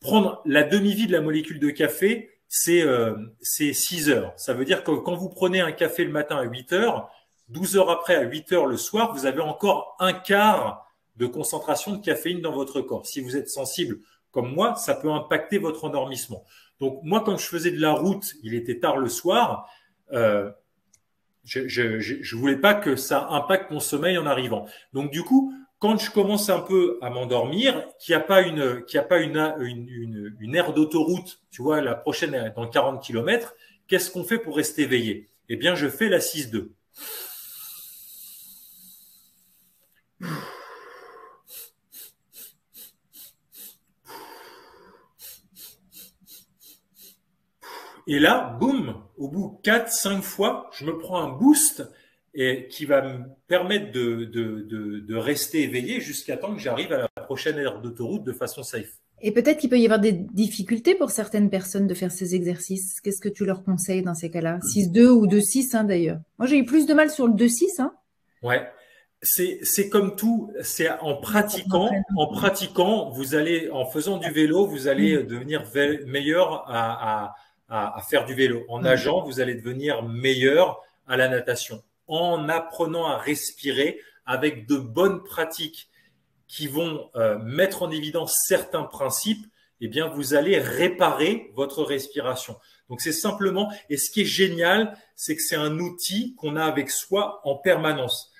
Prendre la demi-vie de la molécule de café, c'est 6 heures. Ça veut dire que quand vous prenez un café le matin à 8 heures, 12 heures après à 8 heures le soir, vous avez encore un quart de concentration de caféine dans votre corps. Si vous êtes sensible comme moi, ça peut impacter votre endormissement. Donc moi, quand je faisais de la route, il était tard le soir, je voulais pas que ça impacte mon sommeil en arrivant. Donc du coup, quand je commence un peu à m'endormir, qu'il n'y a pas une aire d'autoroute, tu vois, la prochaine est dans 40 km, qu'est-ce qu'on fait pour rester éveillé? Eh bien, je fais la 6-2. Et là, boum, au bout 4-5 fois, je me prends un boost et qui va me permettre de rester éveillé jusqu'à temps que j'arrive à la prochaine aire d'autoroute de façon safe. Et peut-être qu'il peut y avoir des difficultés pour certaines personnes de faire ces exercices. Qu'est-ce que tu leur conseilles dans ces cas-là? 6-2 ou 2-6 d'ailleurs. Moi, j'ai eu plus de mal sur le 2-6. Ouais. C'est comme tout, c'est en pratiquant, vous allez, en faisant du vélo, vous allez devenir meilleur à faire du vélo. En nageant, vous allez devenir meilleur à la natation. En apprenant à respirer avec de bonnes pratiques qui vont mettre en évidence certains principes, eh bien, vous allez réparer votre respiration. Donc, c'est simplement, et ce qui est génial, c'est que c'est un outil qu'on a avec soi en permanence.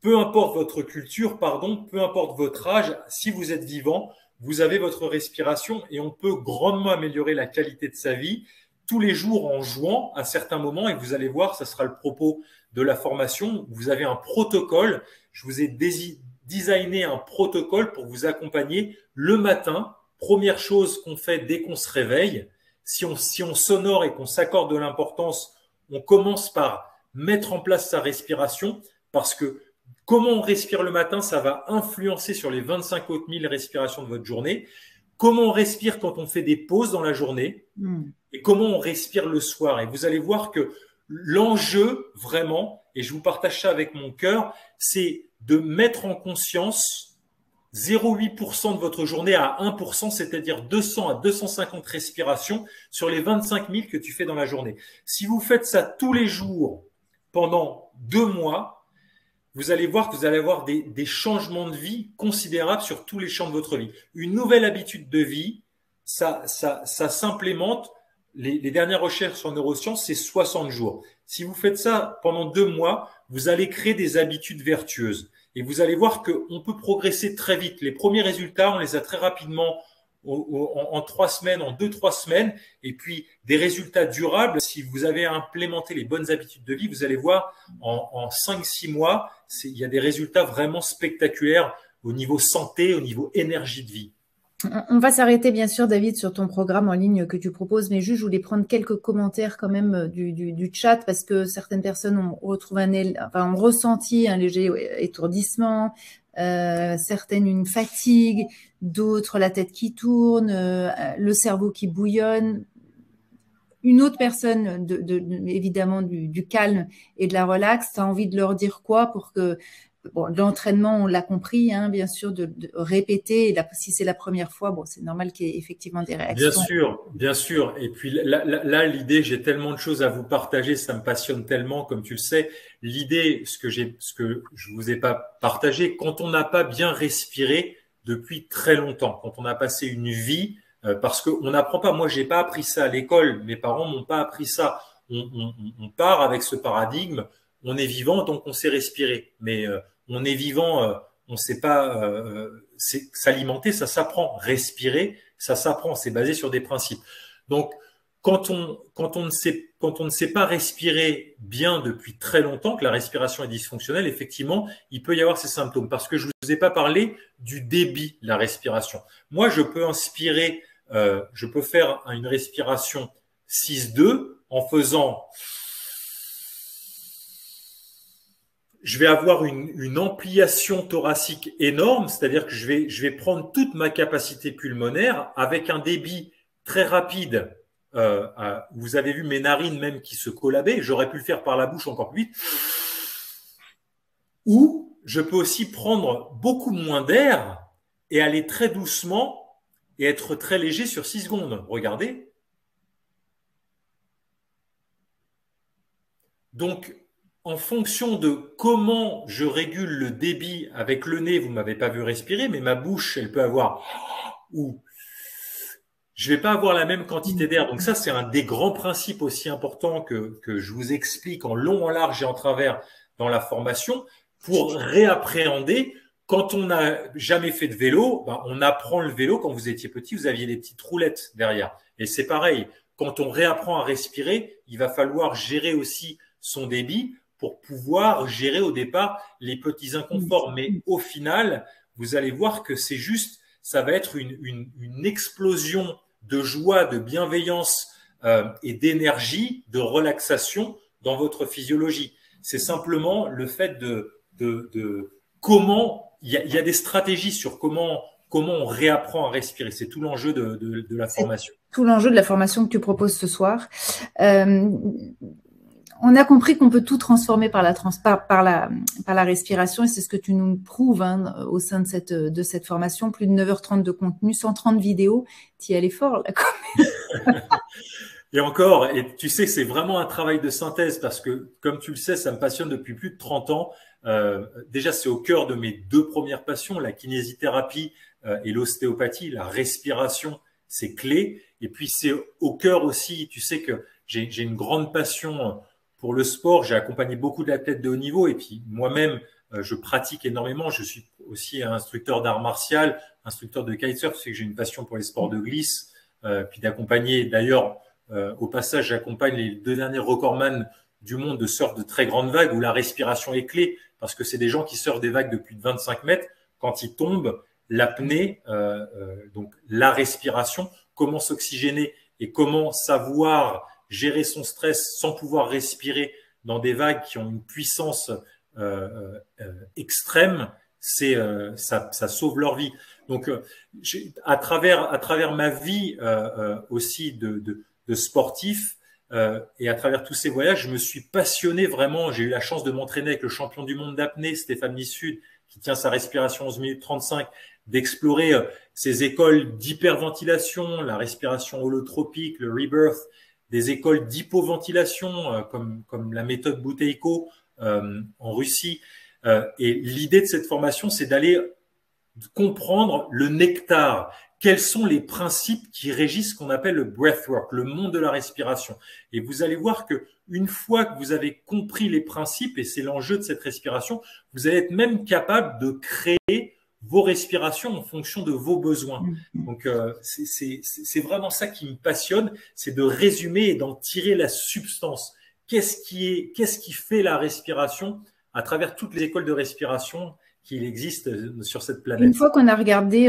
peu importe votre culture, pardon, peu importe votre âge, si vous êtes vivant, vous avez votre respiration et on peut grandement améliorer la qualité de sa vie tous les jours en jouant à certains moments. Et vous allez voir, ça sera le propos de la formation. Vous avez un protocole. Je vous ai designé un protocole pour vous accompagner le matin. Première chose qu'on fait dès qu'on se réveille, si on s'honore et qu'on s'accorde de l'importance, on commence par mettre en place sa respiration parce que comment on respire le matin, ça va influencer sur les 25 autres 1000 respirations de votre journée. Comment on respire quand on fait des pauses dans la journée et comment on respire le soir. Et vous allez voir que l'enjeu, vraiment, et je vous partage ça avec mon cœur, c'est de mettre en conscience 0,8% de votre journée à 1%, c'est-à-dire 200 à 250 respirations sur les 25 000 que tu fais dans la journée. Si vous faites ça tous les jours pendant 2 mois, vous allez voir que vous allez avoir des changements de vie considérables sur tous les champs de votre vie. Une nouvelle habitude de vie, ça s'implémente. Les dernières recherches en neurosciences, c'est 60 jours. Si vous faites ça pendant 2 mois, vous allez créer des habitudes vertueuses. Et vous allez voir qu'on peut progresser très vite. Les premiers résultats, on les a très rapidement en 3 semaines, en 2-3 semaines. Et puis, des résultats durables, si vous avez implémenté les bonnes habitudes de vie, vous allez voir en 5-6 mois, il y a des résultats vraiment spectaculaires au niveau santé, au niveau énergie de vie. On va s'arrêter bien sûr, David, sur ton programme en ligne que tu proposes, mais juste je voulais prendre quelques commentaires quand même du chat parce que certaines personnes ont ressenti un léger étourdissement, certaines une fatigue, d'autres la tête qui tourne, le cerveau qui bouillonne. Une autre personne, évidemment, du calme et de la relaxe, tu as envie de leur dire quoi pour que bon, l'entraînement, on l'a compris, hein, bien sûr, de répéter. Si c'est la première fois, bon, c'est normal qu'il y ait effectivement des réactions. Bien sûr, bien sûr. Et puis là, l'idée, j'ai tellement de choses à vous partager, ça me passionne tellement, comme tu le sais. L'idée, ce que je vous ai pas partagé, quand on n'a pas bien respiré depuis très longtemps, quand on a passé une vie, parce qu'on n'apprend pas. Moi, j'ai pas appris ça à l'école. Mes parents m'ont pas appris ça. On part avec ce paradigme. On est vivant, donc on sait respirer. Mais on est vivant, on ne sait pas s'alimenter, ça s'apprend. Respirer, ça s'apprend. C'est basé sur des principes. Donc, quand on ne sait pas respirer bien depuis très longtemps, que la respiration est dysfonctionnelle, effectivement, il peut y avoir ces symptômes. Parce que je vous ai pas parlé du débit de la respiration. Moi, je peux inspirer, je peux faire une respiration 6-2 en faisant. Je vais avoir une ampliation thoracique énorme, c'est-à-dire que je vais prendre toute ma capacité pulmonaire avec un débit très rapide. Vous avez vu mes narines même qui se collabaient. J'aurais pu le faire par la bouche encore plus vite. Ou je peux aussi prendre beaucoup moins d'air et aller très doucement et être très léger sur 6 secondes. Regardez. Donc, en fonction de comment je régule le débit avec le nez, vous m'avez pas vu respirer, mais ma bouche, elle peut avoir ou je vais pas avoir la même quantité d'air. Donc ça, c'est un des grands principes aussi importants que je vous explique en long, en large et en travers dans la formation pour réappréhender. Quand on n'a jamais fait de vélo, ben, on apprend le vélo. Quand vous étiez petit, vous aviez des petites roulettes derrière. Et c'est pareil. Quand on réapprend à respirer, il va falloir gérer aussi son débit pour pouvoir gérer au départ les petits inconforts. Mais au final, vous allez voir que c'est juste, ça va être une explosion de joie, de bienveillance et d'énergie, de relaxation dans votre physiologie. C'est simplement le fait de comment, il y a des stratégies sur comment on réapprend à respirer. C'est tout l'enjeu de la formation. Tout l'enjeu de la formation que tu proposes ce soir. On a compris qu'on peut tout transformer par la respiration et c'est ce que tu nous prouves hein, au sein de cette formation. Plus de 9h30 de contenu, 130 vidéos. Tu y allais fort là quand même. Et encore, et tu sais que c'est vraiment un travail de synthèse parce que, comme tu le sais, ça me passionne depuis plus de 30 ans. Déjà, c'est au cœur de mes 2 premières passions, la kinésithérapie et l'ostéopathie. La respiration, c'est clé. Et puis, c'est au cœur aussi, tu sais que j'ai une grande passion pour le sport. J'ai accompagné beaucoup d'athlètes de haut niveau et puis moi-même, je pratique énormément. Je suis aussi instructeur d'art martial, instructeur de kitesurf, c'est que j'ai une passion pour les sports de glisse, puis d'accompagner. D'ailleurs, au passage, j'accompagne les 2 derniers recordman du monde de surf de très grandes vagues où la respiration est clé, parce que c'est des gens qui surfent des vagues de plus de 25 mètres. Quand ils tombent, l'apnée, donc la respiration, comment s'oxygéner et comment savoir gérer son stress sans pouvoir respirer dans des vagues qui ont une puissance extrême, ça sauve leur vie. Donc, à travers ma vie aussi de sportif et à travers tous ces voyages, je me suis passionné vraiment. J'ai eu la chance de m'entraîner avec le champion du monde d'apnée, Stéphane Missud, qui tient sa respiration 11 minutes 35, d'explorer ces écoles d'hyperventilation, la respiration holotropique, le rebirth, des écoles d'hypoventilation comme la méthode Bouteiko en Russie. Et l'idée de cette formation, c'est d'aller comprendre le nectar. Quels sont les principes qui régissent ce qu'on appelle le breathwork, le monde de la respiration. Et vous allez voir que une fois que vous avez compris les principes, et c'est l'enjeu de cette respiration, vous allez être même capable de créer vos respirations en fonction de vos besoins. Donc, c'est vraiment ça qui me passionne, c'est de résumer et d'en tirer la substance. Qu'est-ce qui fait la respiration à travers toutes les écoles de respiration qu'il existe sur cette planète. Une fois qu'on a regardé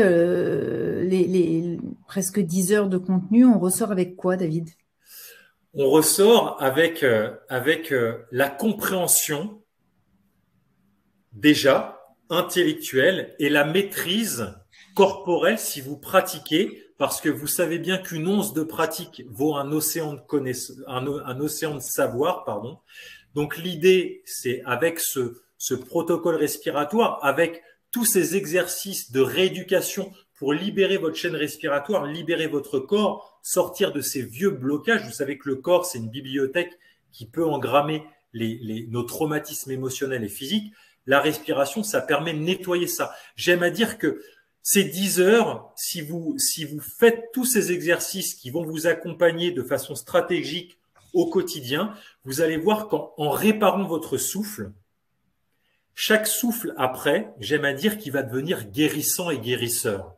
les presque 10 heures de contenu, on ressort avec quoi, David? On ressort avec la compréhension déjà intellectuelle et la maîtrise corporelle si vous pratiquez, parce que vous savez bien qu'une once de pratique vaut un océan de connaissance, un océan de savoir, pardon. Donc l'idée, c'est avec ce protocole respiratoire, avec tous ces exercices de rééducation pour libérer votre chaîne respiratoire, libérer votre corps, sortir de ces vieux blocages. Vous savez que le corps, c'est une bibliothèque qui peut engrammer nos traumatismes émotionnels et physiques. La respiration, ça permet de nettoyer ça. J'aime à dire que ces 10 heures, si vous faites tous ces exercices qui vont vous accompagner de façon stratégique au quotidien, vous allez voir qu'en réparant votre souffle, chaque souffle après, j'aime à dire qu'il va devenir guérissant et guérisseur.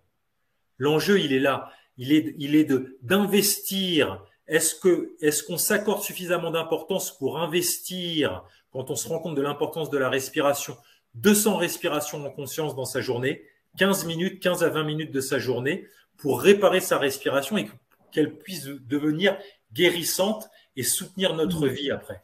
L'enjeu, il est là. Il est d'investir. Est-ce qu'on s'accorde suffisamment d'importance pour investir quand on se rend compte de l'importance de la respiration? 200 respirations en conscience dans sa journée, 15 à 20 minutes de sa journée pour réparer sa respiration et qu'elle puisse devenir guérissante et soutenir notre vie après.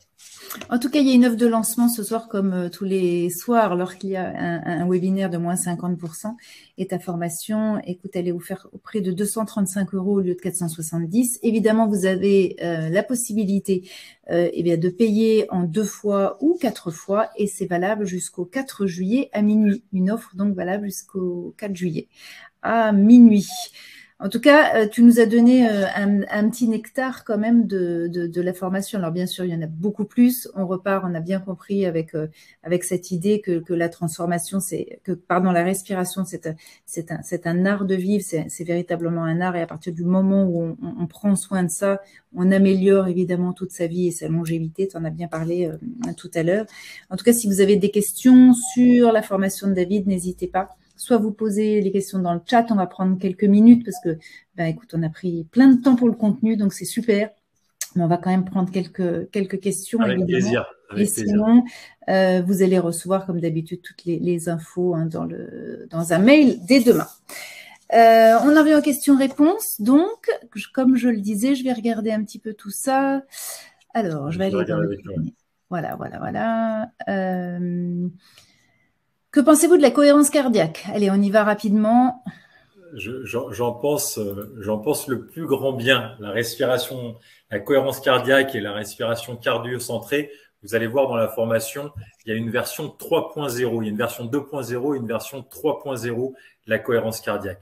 En tout cas, il y a une offre de lancement ce soir, comme tous les soirs, lorsqu'il y a un webinaire de moins 50%. Et ta formation, écoute, elle est offerte au prix de 235 € au lieu de 470. Évidemment, vous avez la possibilité de payer en 2 fois ou 4 fois. Et c'est valable jusqu'au 4 juillet à minuit. Une offre donc valable jusqu'au 4 juillet à minuit. En tout cas, tu nous as donné un petit nectar quand même de la formation. Alors bien sûr, il y en a beaucoup plus. On repart, on a bien compris avec cette idée que la transformation, la respiration, c'est un art de vivre, c'est véritablement un art. Et à partir du moment où on prend soin de ça, on améliore évidemment toute sa vie et sa longévité. Tu en as bien parlé tout à l'heure. En tout cas, si vous avez des questions sur la formation de David, n'hésitez pas. Soit vous posez les questions dans le chat, on va prendre quelques minutes parce que, écoute, on a pris plein de temps pour le contenu, donc c'est super. Mais on va quand même prendre quelques questions. Avec évidemment. Plaisir. Avec plaisir. Sinon, vous allez recevoir, comme d'habitude, toutes les infos dans un mail dès demain. On en vient aux questions-réponses. Donc, comme je le disais, je vais regarder un petit peu tout ça. Alors, je vais aller dans le... Voilà. Que pensez-vous de la cohérence cardiaque? Allez, on y va rapidement. J'en pense le plus grand bien. La respiration, la cohérence cardiaque et la respiration cardio-centrée, vous allez voir dans la formation, il y a une version 3.0, il y a une version 2.0 et une version 3.0 de la cohérence cardiaque.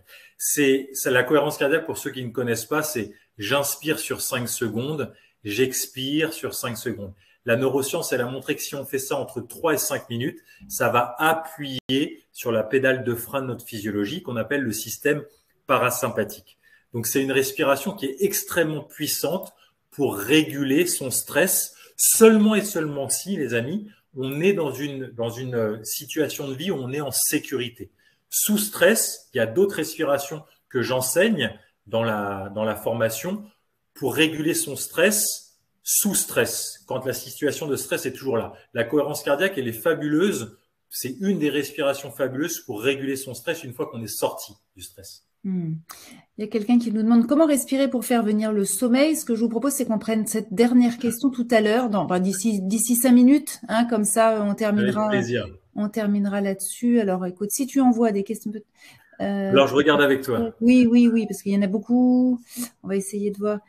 La cohérence cardiaque, pour ceux qui ne connaissent pas, c'est j'inspire sur 5 secondes, j'expire sur 5 secondes. La neuroscience, elle a montré que si on fait ça entre 3 et 5 minutes, ça va appuyer sur la pédale de frein de notre physiologie qu'on appelle le système parasympathique. Donc, c'est une respiration qui est extrêmement puissante pour réguler son stress seulement et seulement si, les amis, on est dans une situation de vie où on est en sécurité. Sous stress, il y a d'autres respirations que j'enseigne dans la formation pour réguler son stress sous stress, quand la situation de stress est toujours là. La cohérence cardiaque, elle est fabuleuse. C'est une des respirations fabuleuses pour réguler son stress une fois qu'on est sorti du stress. Il y a quelqu'un qui nous demande comment respirer pour faire venir le sommeil. Ce que je vous propose, c'est qu'on prenne cette dernière question tout à l'heure, d'ici 5 minutes, hein, comme ça on terminera. Avec plaisir. On terminera là-dessus. Alors écoute, si tu envoies des questions. Alors je regarde avec toi. Oui, parce qu'il y en a beaucoup. On va essayer de voir.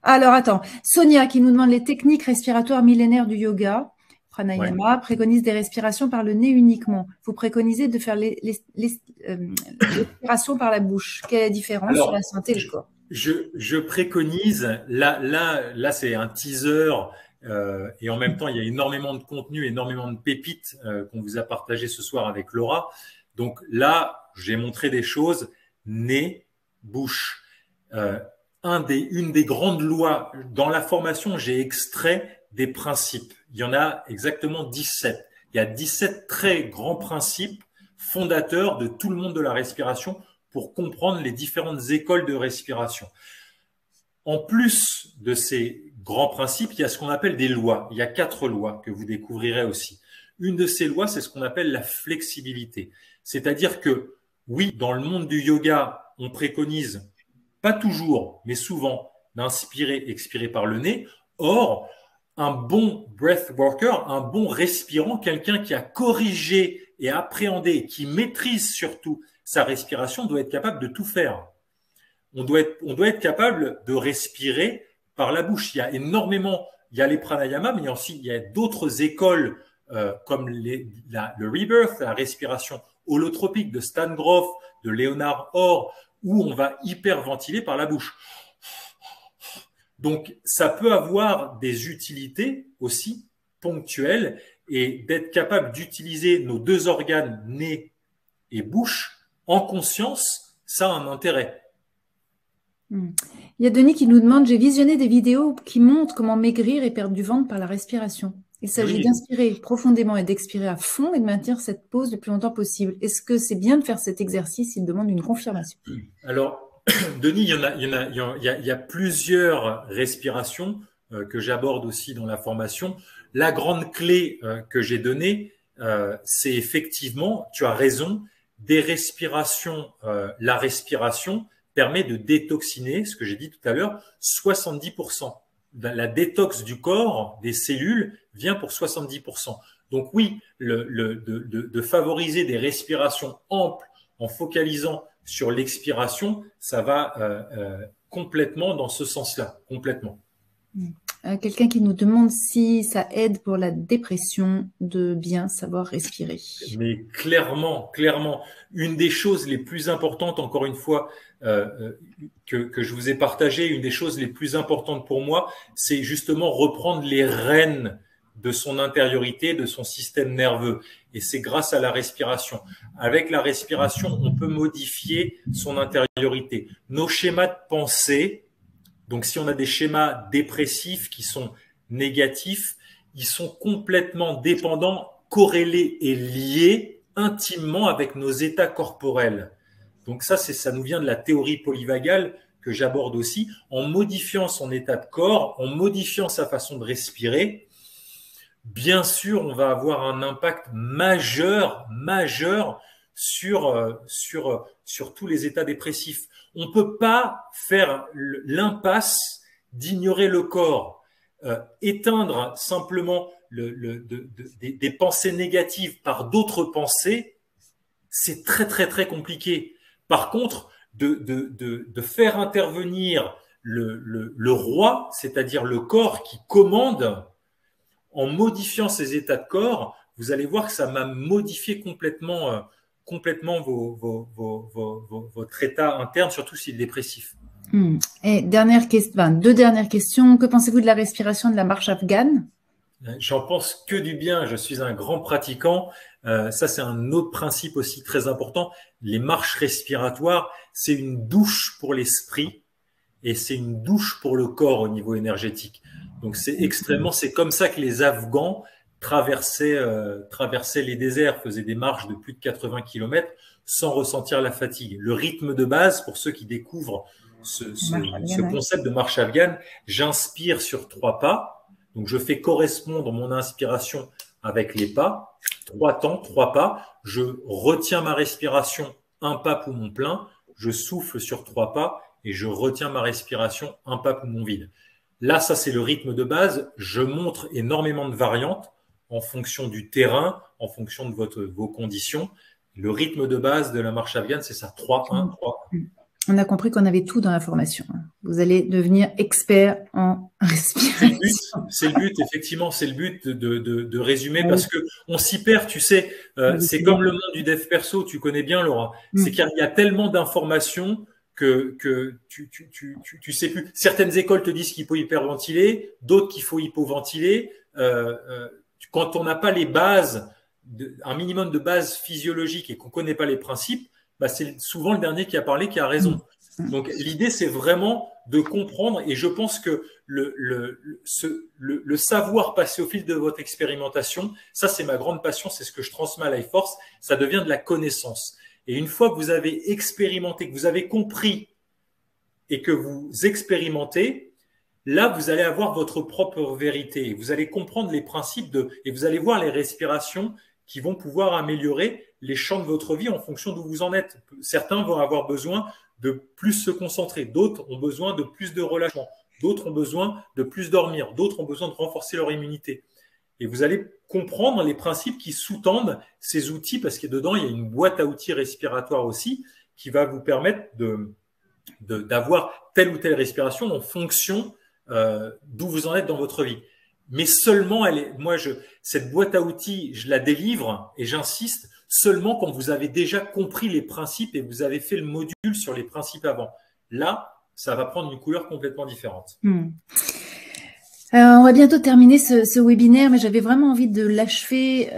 Alors attends, Sonia qui nous demande les techniques respiratoires millénaires du yoga. Pranayama préconise des respirations par le nez uniquement. Vous préconisez de faire l'expiration par la bouche. Quelle est la différence sur la santé et le corps? Je préconise, là c'est un teaser et en même temps il y a énormément de contenu, énormément de pépites qu'on vous a partagé ce soir avec Laura. Donc là, j'ai montré des choses, nez, bouche. Une des grandes lois dans la formation, j'ai extrait des principes. Il y en a exactement 17. Il y a 17 très grands principes fondateurs de tout le monde de la respiration pour comprendre les différentes écoles de respiration. En plus de ces grands principes, il y a ce qu'on appelle des lois. Il y a 4 lois que vous découvrirez aussi. Une de ces lois, c'est ce qu'on appelle la flexibilité. C'est-à-dire que, oui, dans le monde du yoga, on préconise, pas toujours, mais souvent, d'inspirer, expirer par le nez. Or, un bon breath worker, un bon respirant, quelqu'un qui a corrigé et appréhendé, qui maîtrise surtout sa respiration, doit être capable de tout faire. On doit être capable de respirer par la bouche. Il y a les pranayama, mais il y a d'autres écoles comme le rebirth, la respiration holotropique de Stan Grof, de Leonard Orr, où on va hyperventiler par la bouche. Donc, ça peut avoir des utilités aussi ponctuelles et d'être capable d'utiliser nos 2 organes, nez et bouche, en conscience, ça a un intérêt. Il y a Denis qui nous demande, j'ai visionné des vidéos qui montrent comment maigrir et perdre du ventre par la respiration. Il s'agit d'inspirer profondément et d'expirer à fond et de maintenir cette pause le plus longtemps possible. Est-ce que c'est bien de faire cet exercice? Il demande une confirmation. Alors, Denis, il y a plusieurs respirations que j'aborde aussi dans la formation. La grande clé que j'ai donnée, c'est effectivement, tu as raison, des respirations. La respiration permet de détoxiner, ce que j'ai dit tout à l'heure, 70%. La détox du corps, des cellules, vient pour 70%. Donc oui, de favoriser des respirations amples en focalisant sur l'expiration, ça va complètement dans ce sens-là, complètement. Quelqu'un qui nous demande si ça aide pour la dépression de bien savoir respirer. Mais clairement, une des choses les plus importantes, encore une fois, que je vous ai partagé, une des choses les plus importantes pour moi, c'est justement reprendre les rênes de son intériorité, de son système nerveux. Et c'est grâce à la respiration. Avec la respiration, on peut modifier son intériorité. Nos schémas de pensée, donc si on a des schémas dépressifs qui sont négatifs, ils sont complètement dépendants, corrélés et liés intimement avec nos états corporels. Donc ça nous vient de la théorie polyvagale que j'aborde aussi. En modifiant son état de corps, en modifiant sa façon de respirer, bien sûr, on va avoir un impact majeur sur tous les états dépressifs. On ne peut pas faire l'impasse d'ignorer le corps. Éteindre simplement des pensées négatives par d'autres pensées, c'est très, très, très compliqué. Par contre, de faire intervenir le roi, c'est-à-dire le corps qui commande, en modifiant ces états de corps, vous allez voir que ça m'a modifié complètement votre état interne, surtout s'il est dépressif. Et deux dernières questions. Que pensez-vous de la respiration de la marche afghane? J'en pense que du bien. Je suis un grand pratiquant. Ça, c'est un autre principe aussi très important. Les marches respiratoires, c'est une douche pour l'esprit et c'est une douche pour le corps au niveau énergétique. Donc c'est comme ça que les Afghans traversaient les déserts, faisaient des marches de plus de 80 kilomètres sans ressentir la fatigue. Le rythme de base, pour ceux qui découvrent ce concept de marche afghane, j'inspire sur 3 pas. Donc, je fais correspondre mon inspiration avec les pas. 3 temps, 3 pas. Je retiens ma respiration, 1 pas poumon plein. Je souffle sur 3 pas et je retiens ma respiration, 1 pas poumon vide. Là, ça, c'est le rythme de base. Je montre énormément de variantes en fonction du terrain, en fonction de vos conditions. Le rythme de base de la marche afghane, c'est ça, 3-1, 3-1. On a compris qu'on avait tout dans la formation. Vous allez devenir expert en respiration. C'est le but, effectivement, c'est le but de résumer parce que on s'y perd, tu sais. C'est comme le monde du dev perso, tu connais bien, Laura. C'est qu'il y a tellement d'informations que tu sais plus. Certaines écoles te disent qu'il faut hyperventiler, d'autres qu'il faut hypoventiler. Quand on n'a pas les bases, un minimum de bases physiologiques et qu'on connaît pas les principes, bah c'est souvent le dernier qui a parlé qui a raison. Donc l'idée, c'est vraiment de comprendre, et je pense que le savoir passer au fil de votre expérimentation, ça c'est ma grande passion, c'est ce que je transmets à Lifeforce, ça devient de la connaissance. Et une fois que vous avez expérimenté, que vous avez compris et que vous expérimentez, là vous allez avoir votre propre vérité. Vous allez comprendre les principes et vous allez voir les respirations qui vont pouvoir améliorer les champs de votre vie en fonction d'où vous en êtes. Certains vont avoir besoin de plus se concentrer, d'autres ont besoin de plus de relâchement, d'autres ont besoin de plus dormir, d'autres ont besoin de renforcer leur immunité. Et vous allez comprendre les principes qui sous-tendent ces outils, parce que dedans, il y a une boîte à outils respiratoire aussi qui va vous permettre d'avoir telle ou telle respiration en fonction d'où vous en êtes dans votre vie. Mais seulement, cette boîte à outils, je la délivre et j'insiste seulement quand vous avez déjà compris les principes et vous avez fait le module sur les principes avant. Là, ça va prendre une couleur complètement différente. On va bientôt terminer ce webinaire, mais j'avais vraiment envie de l'achever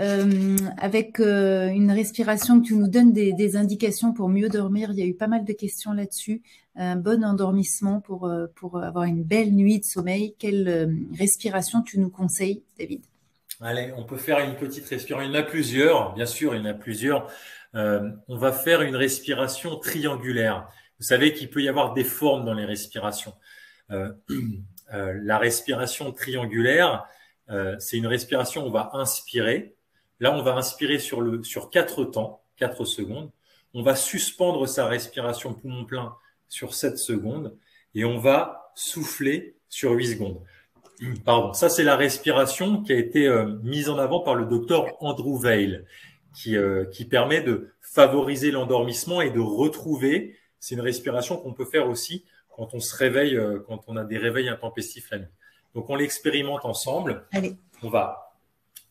avec une respiration que tu nous donnes des indications pour mieux dormir. Il y a eu pas mal de questions là-dessus. Un bon endormissement pour avoir une belle nuit de sommeil. Quelle respiration tu nous conseilles, David? Allez, on peut faire une petite respiration. Il y en a plusieurs, bien sûr, il y en a plusieurs. On va faire une respiration triangulaire. Vous savez qu'il peut y avoir des formes dans les respirations. La respiration triangulaire, c'est une respiration où on va inspirer. Là, on va inspirer sur 4 temps, 4 secondes. On va suspendre sa respiration poumon plein sur 7 secondes et on va souffler sur 8 secondes. Pardon, ça c'est la respiration qui a été mise en avant par le docteur Andrew Weil, qui permet de favoriser l'endormissement et de retrouver. C'est une respiration qu'on peut faire aussi quand on se réveille, quand on a des réveils intempestifs la nuit. Donc on l'expérimente ensemble. Allez.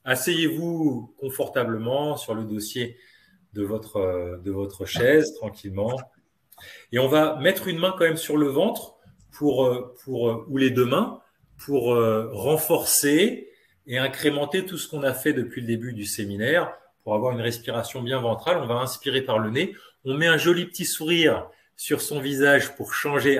Asseyez-vous confortablement sur le dossier de votre chaise, tranquillement. Et on va mettre une main quand même sur le ventre ou les 2 mains pour renforcer et incrémenter tout ce qu'on a fait depuis le début du séminaire pour avoir une respiration bien ventrale. On va inspirer par le nez. On met un joli petit sourire sur son visage pour changer.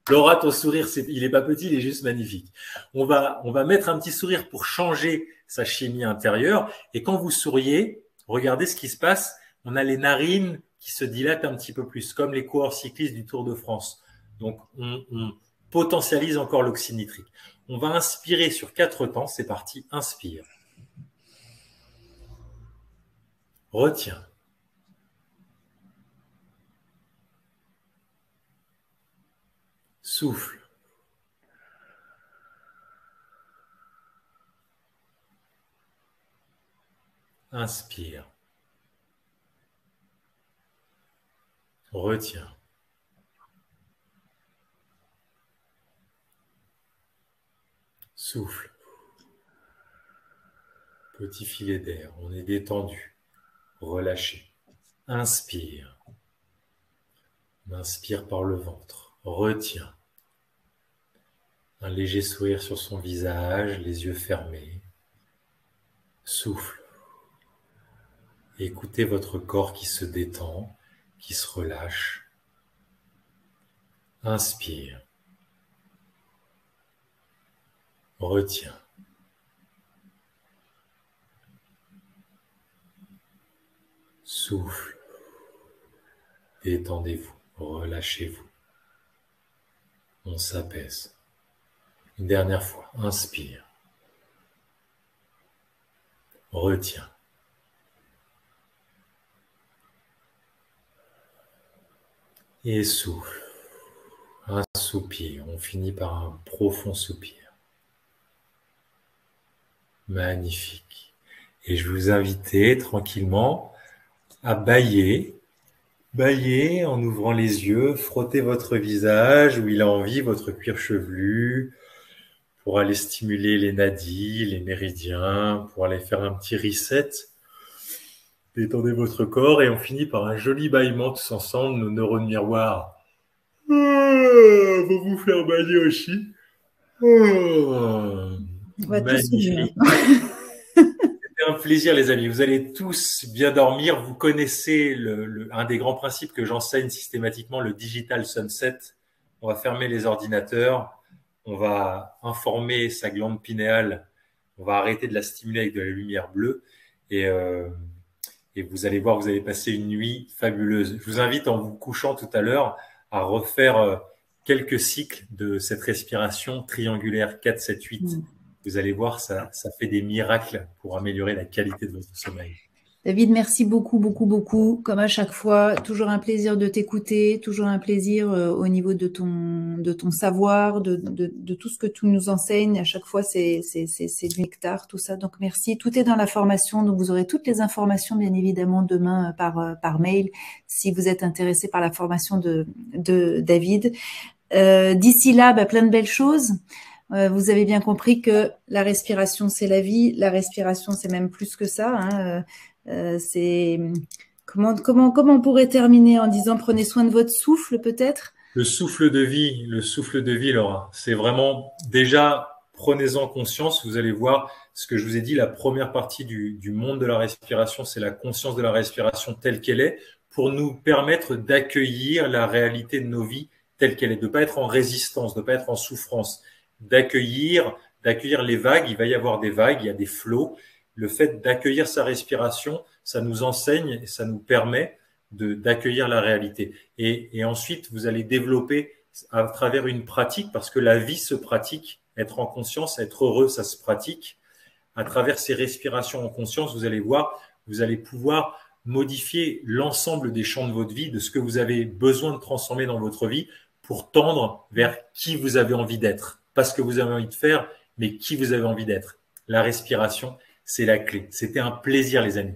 Laura, ton sourire, il est pas petit, il est juste magnifique. On va mettre un petit sourire pour changer sa chimie intérieure. Et quand vous souriez, regardez ce qui se passe. On a les narines qui se dilatent un petit peu plus, comme les coureurs cyclistes du Tour de France. Donc, on potentialise encore l'oxyde nitrique. On va inspirer sur 4 temps. C'est parti. Inspire. Retiens. Souffle. Inspire. Retiens. Souffle. Petit filet d'air. On est détendu. Relâché. Inspire. On inspire par le ventre. Retiens. Un léger sourire sur son visage, les yeux fermés. Souffle. Et écoutez votre corps qui se détend, qui se relâche. Inspire. Retiens. Souffle. Détendez-vous. Relâchez-vous. On s'apaise. Une dernière fois. Inspire. Retiens. Et souffle. Un soupir. On finit par un profond soupir. Magnifique. Et je vais vous inviter tranquillement à bâiller. Bâiller en ouvrant les yeux, frottez votre visage où il a envie, votre cuir chevelu, pour aller stimuler les nadis, les méridiens, pour aller faire un petit reset. Détendez votre corps et on finit par un joli bâillement tous ensemble, nos neurones miroirs vont vous faire bâiller aussi. On va tous se dire. Un plaisir les amis, vous allez tous bien dormir, vous connaissez un des grands principes que j'enseigne systématiquement, le digital sunset. On va fermer les ordinateurs, on va informer sa glande pinéale, on va arrêter de la stimuler avec de la lumière bleue et vous allez voir, vous allez passer une nuit fabuleuse. Je vous invite en vous couchant tout à l'heure à refaire quelques cycles de cette respiration triangulaire 4, 7, 8. Vous allez voir, ça fait des miracles pour améliorer la qualité de votre sommeil. David, merci beaucoup, beaucoup, beaucoup. Comme à chaque fois, toujours un plaisir de t'écouter, toujours un plaisir au niveau de ton savoir, de tout ce que tu nous enseignes. À chaque fois, c'est du nectar, tout ça. Donc, merci. Tout est dans la formation. Donc, vous aurez toutes les informations, bien évidemment, demain par mail, si vous êtes intéressé par la formation de David. D'ici là, plein de belles choses. Vous avez bien compris que la respiration, c'est la vie. La respiration, c'est même plus que ça. C'est comment on pourrait terminer en disant prenez soin de votre souffle, peut-être. Le souffle de vie, Laura. C'est vraiment déjà prenez-en conscience. Vous allez voir ce que je vous ai dit. La première partie du monde de la respiration, c'est la conscience de la respiration telle qu'elle est, pour nous permettre d'accueillir la réalité de nos vies telle qu'elle est, de ne pas être en résistance, de ne pas être en souffrance. D'accueillir les vagues, il va y avoir des vagues, il y a des flots. Le fait d'accueillir sa respiration, ça nous enseigne et ça nous permet d'accueillir la réalité. Et ensuite, vous allez développer à travers une pratique, parce que la vie se pratique, être en conscience, être heureux, ça se pratique. À travers ces respirations en conscience, vous allez voir, vous allez pouvoir modifier l'ensemble des champs de votre vie, de ce que vous avez besoin de transformer dans votre vie pour tendre vers qui vous avez envie d'être. Pas ce que vous avez envie de faire, mais qui vous avez envie d'être. La respiration, c'est la clé. C'était un plaisir, les amis.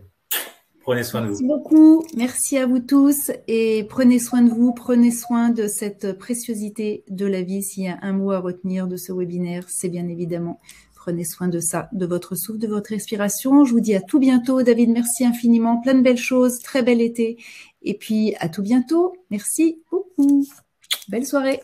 Prenez soin de vous. Merci beaucoup. Merci à vous tous et prenez soin de vous. Prenez soin de cette préciosité de la vie. S'il y a un mot à retenir de ce webinaire, c'est bien évidemment prenez soin de ça, de votre souffle, de votre respiration. Je vous dis à tout bientôt. David, merci infiniment. Plein de belles choses. Très bel été. Et puis, à tout bientôt. Merci beaucoup. Belle soirée.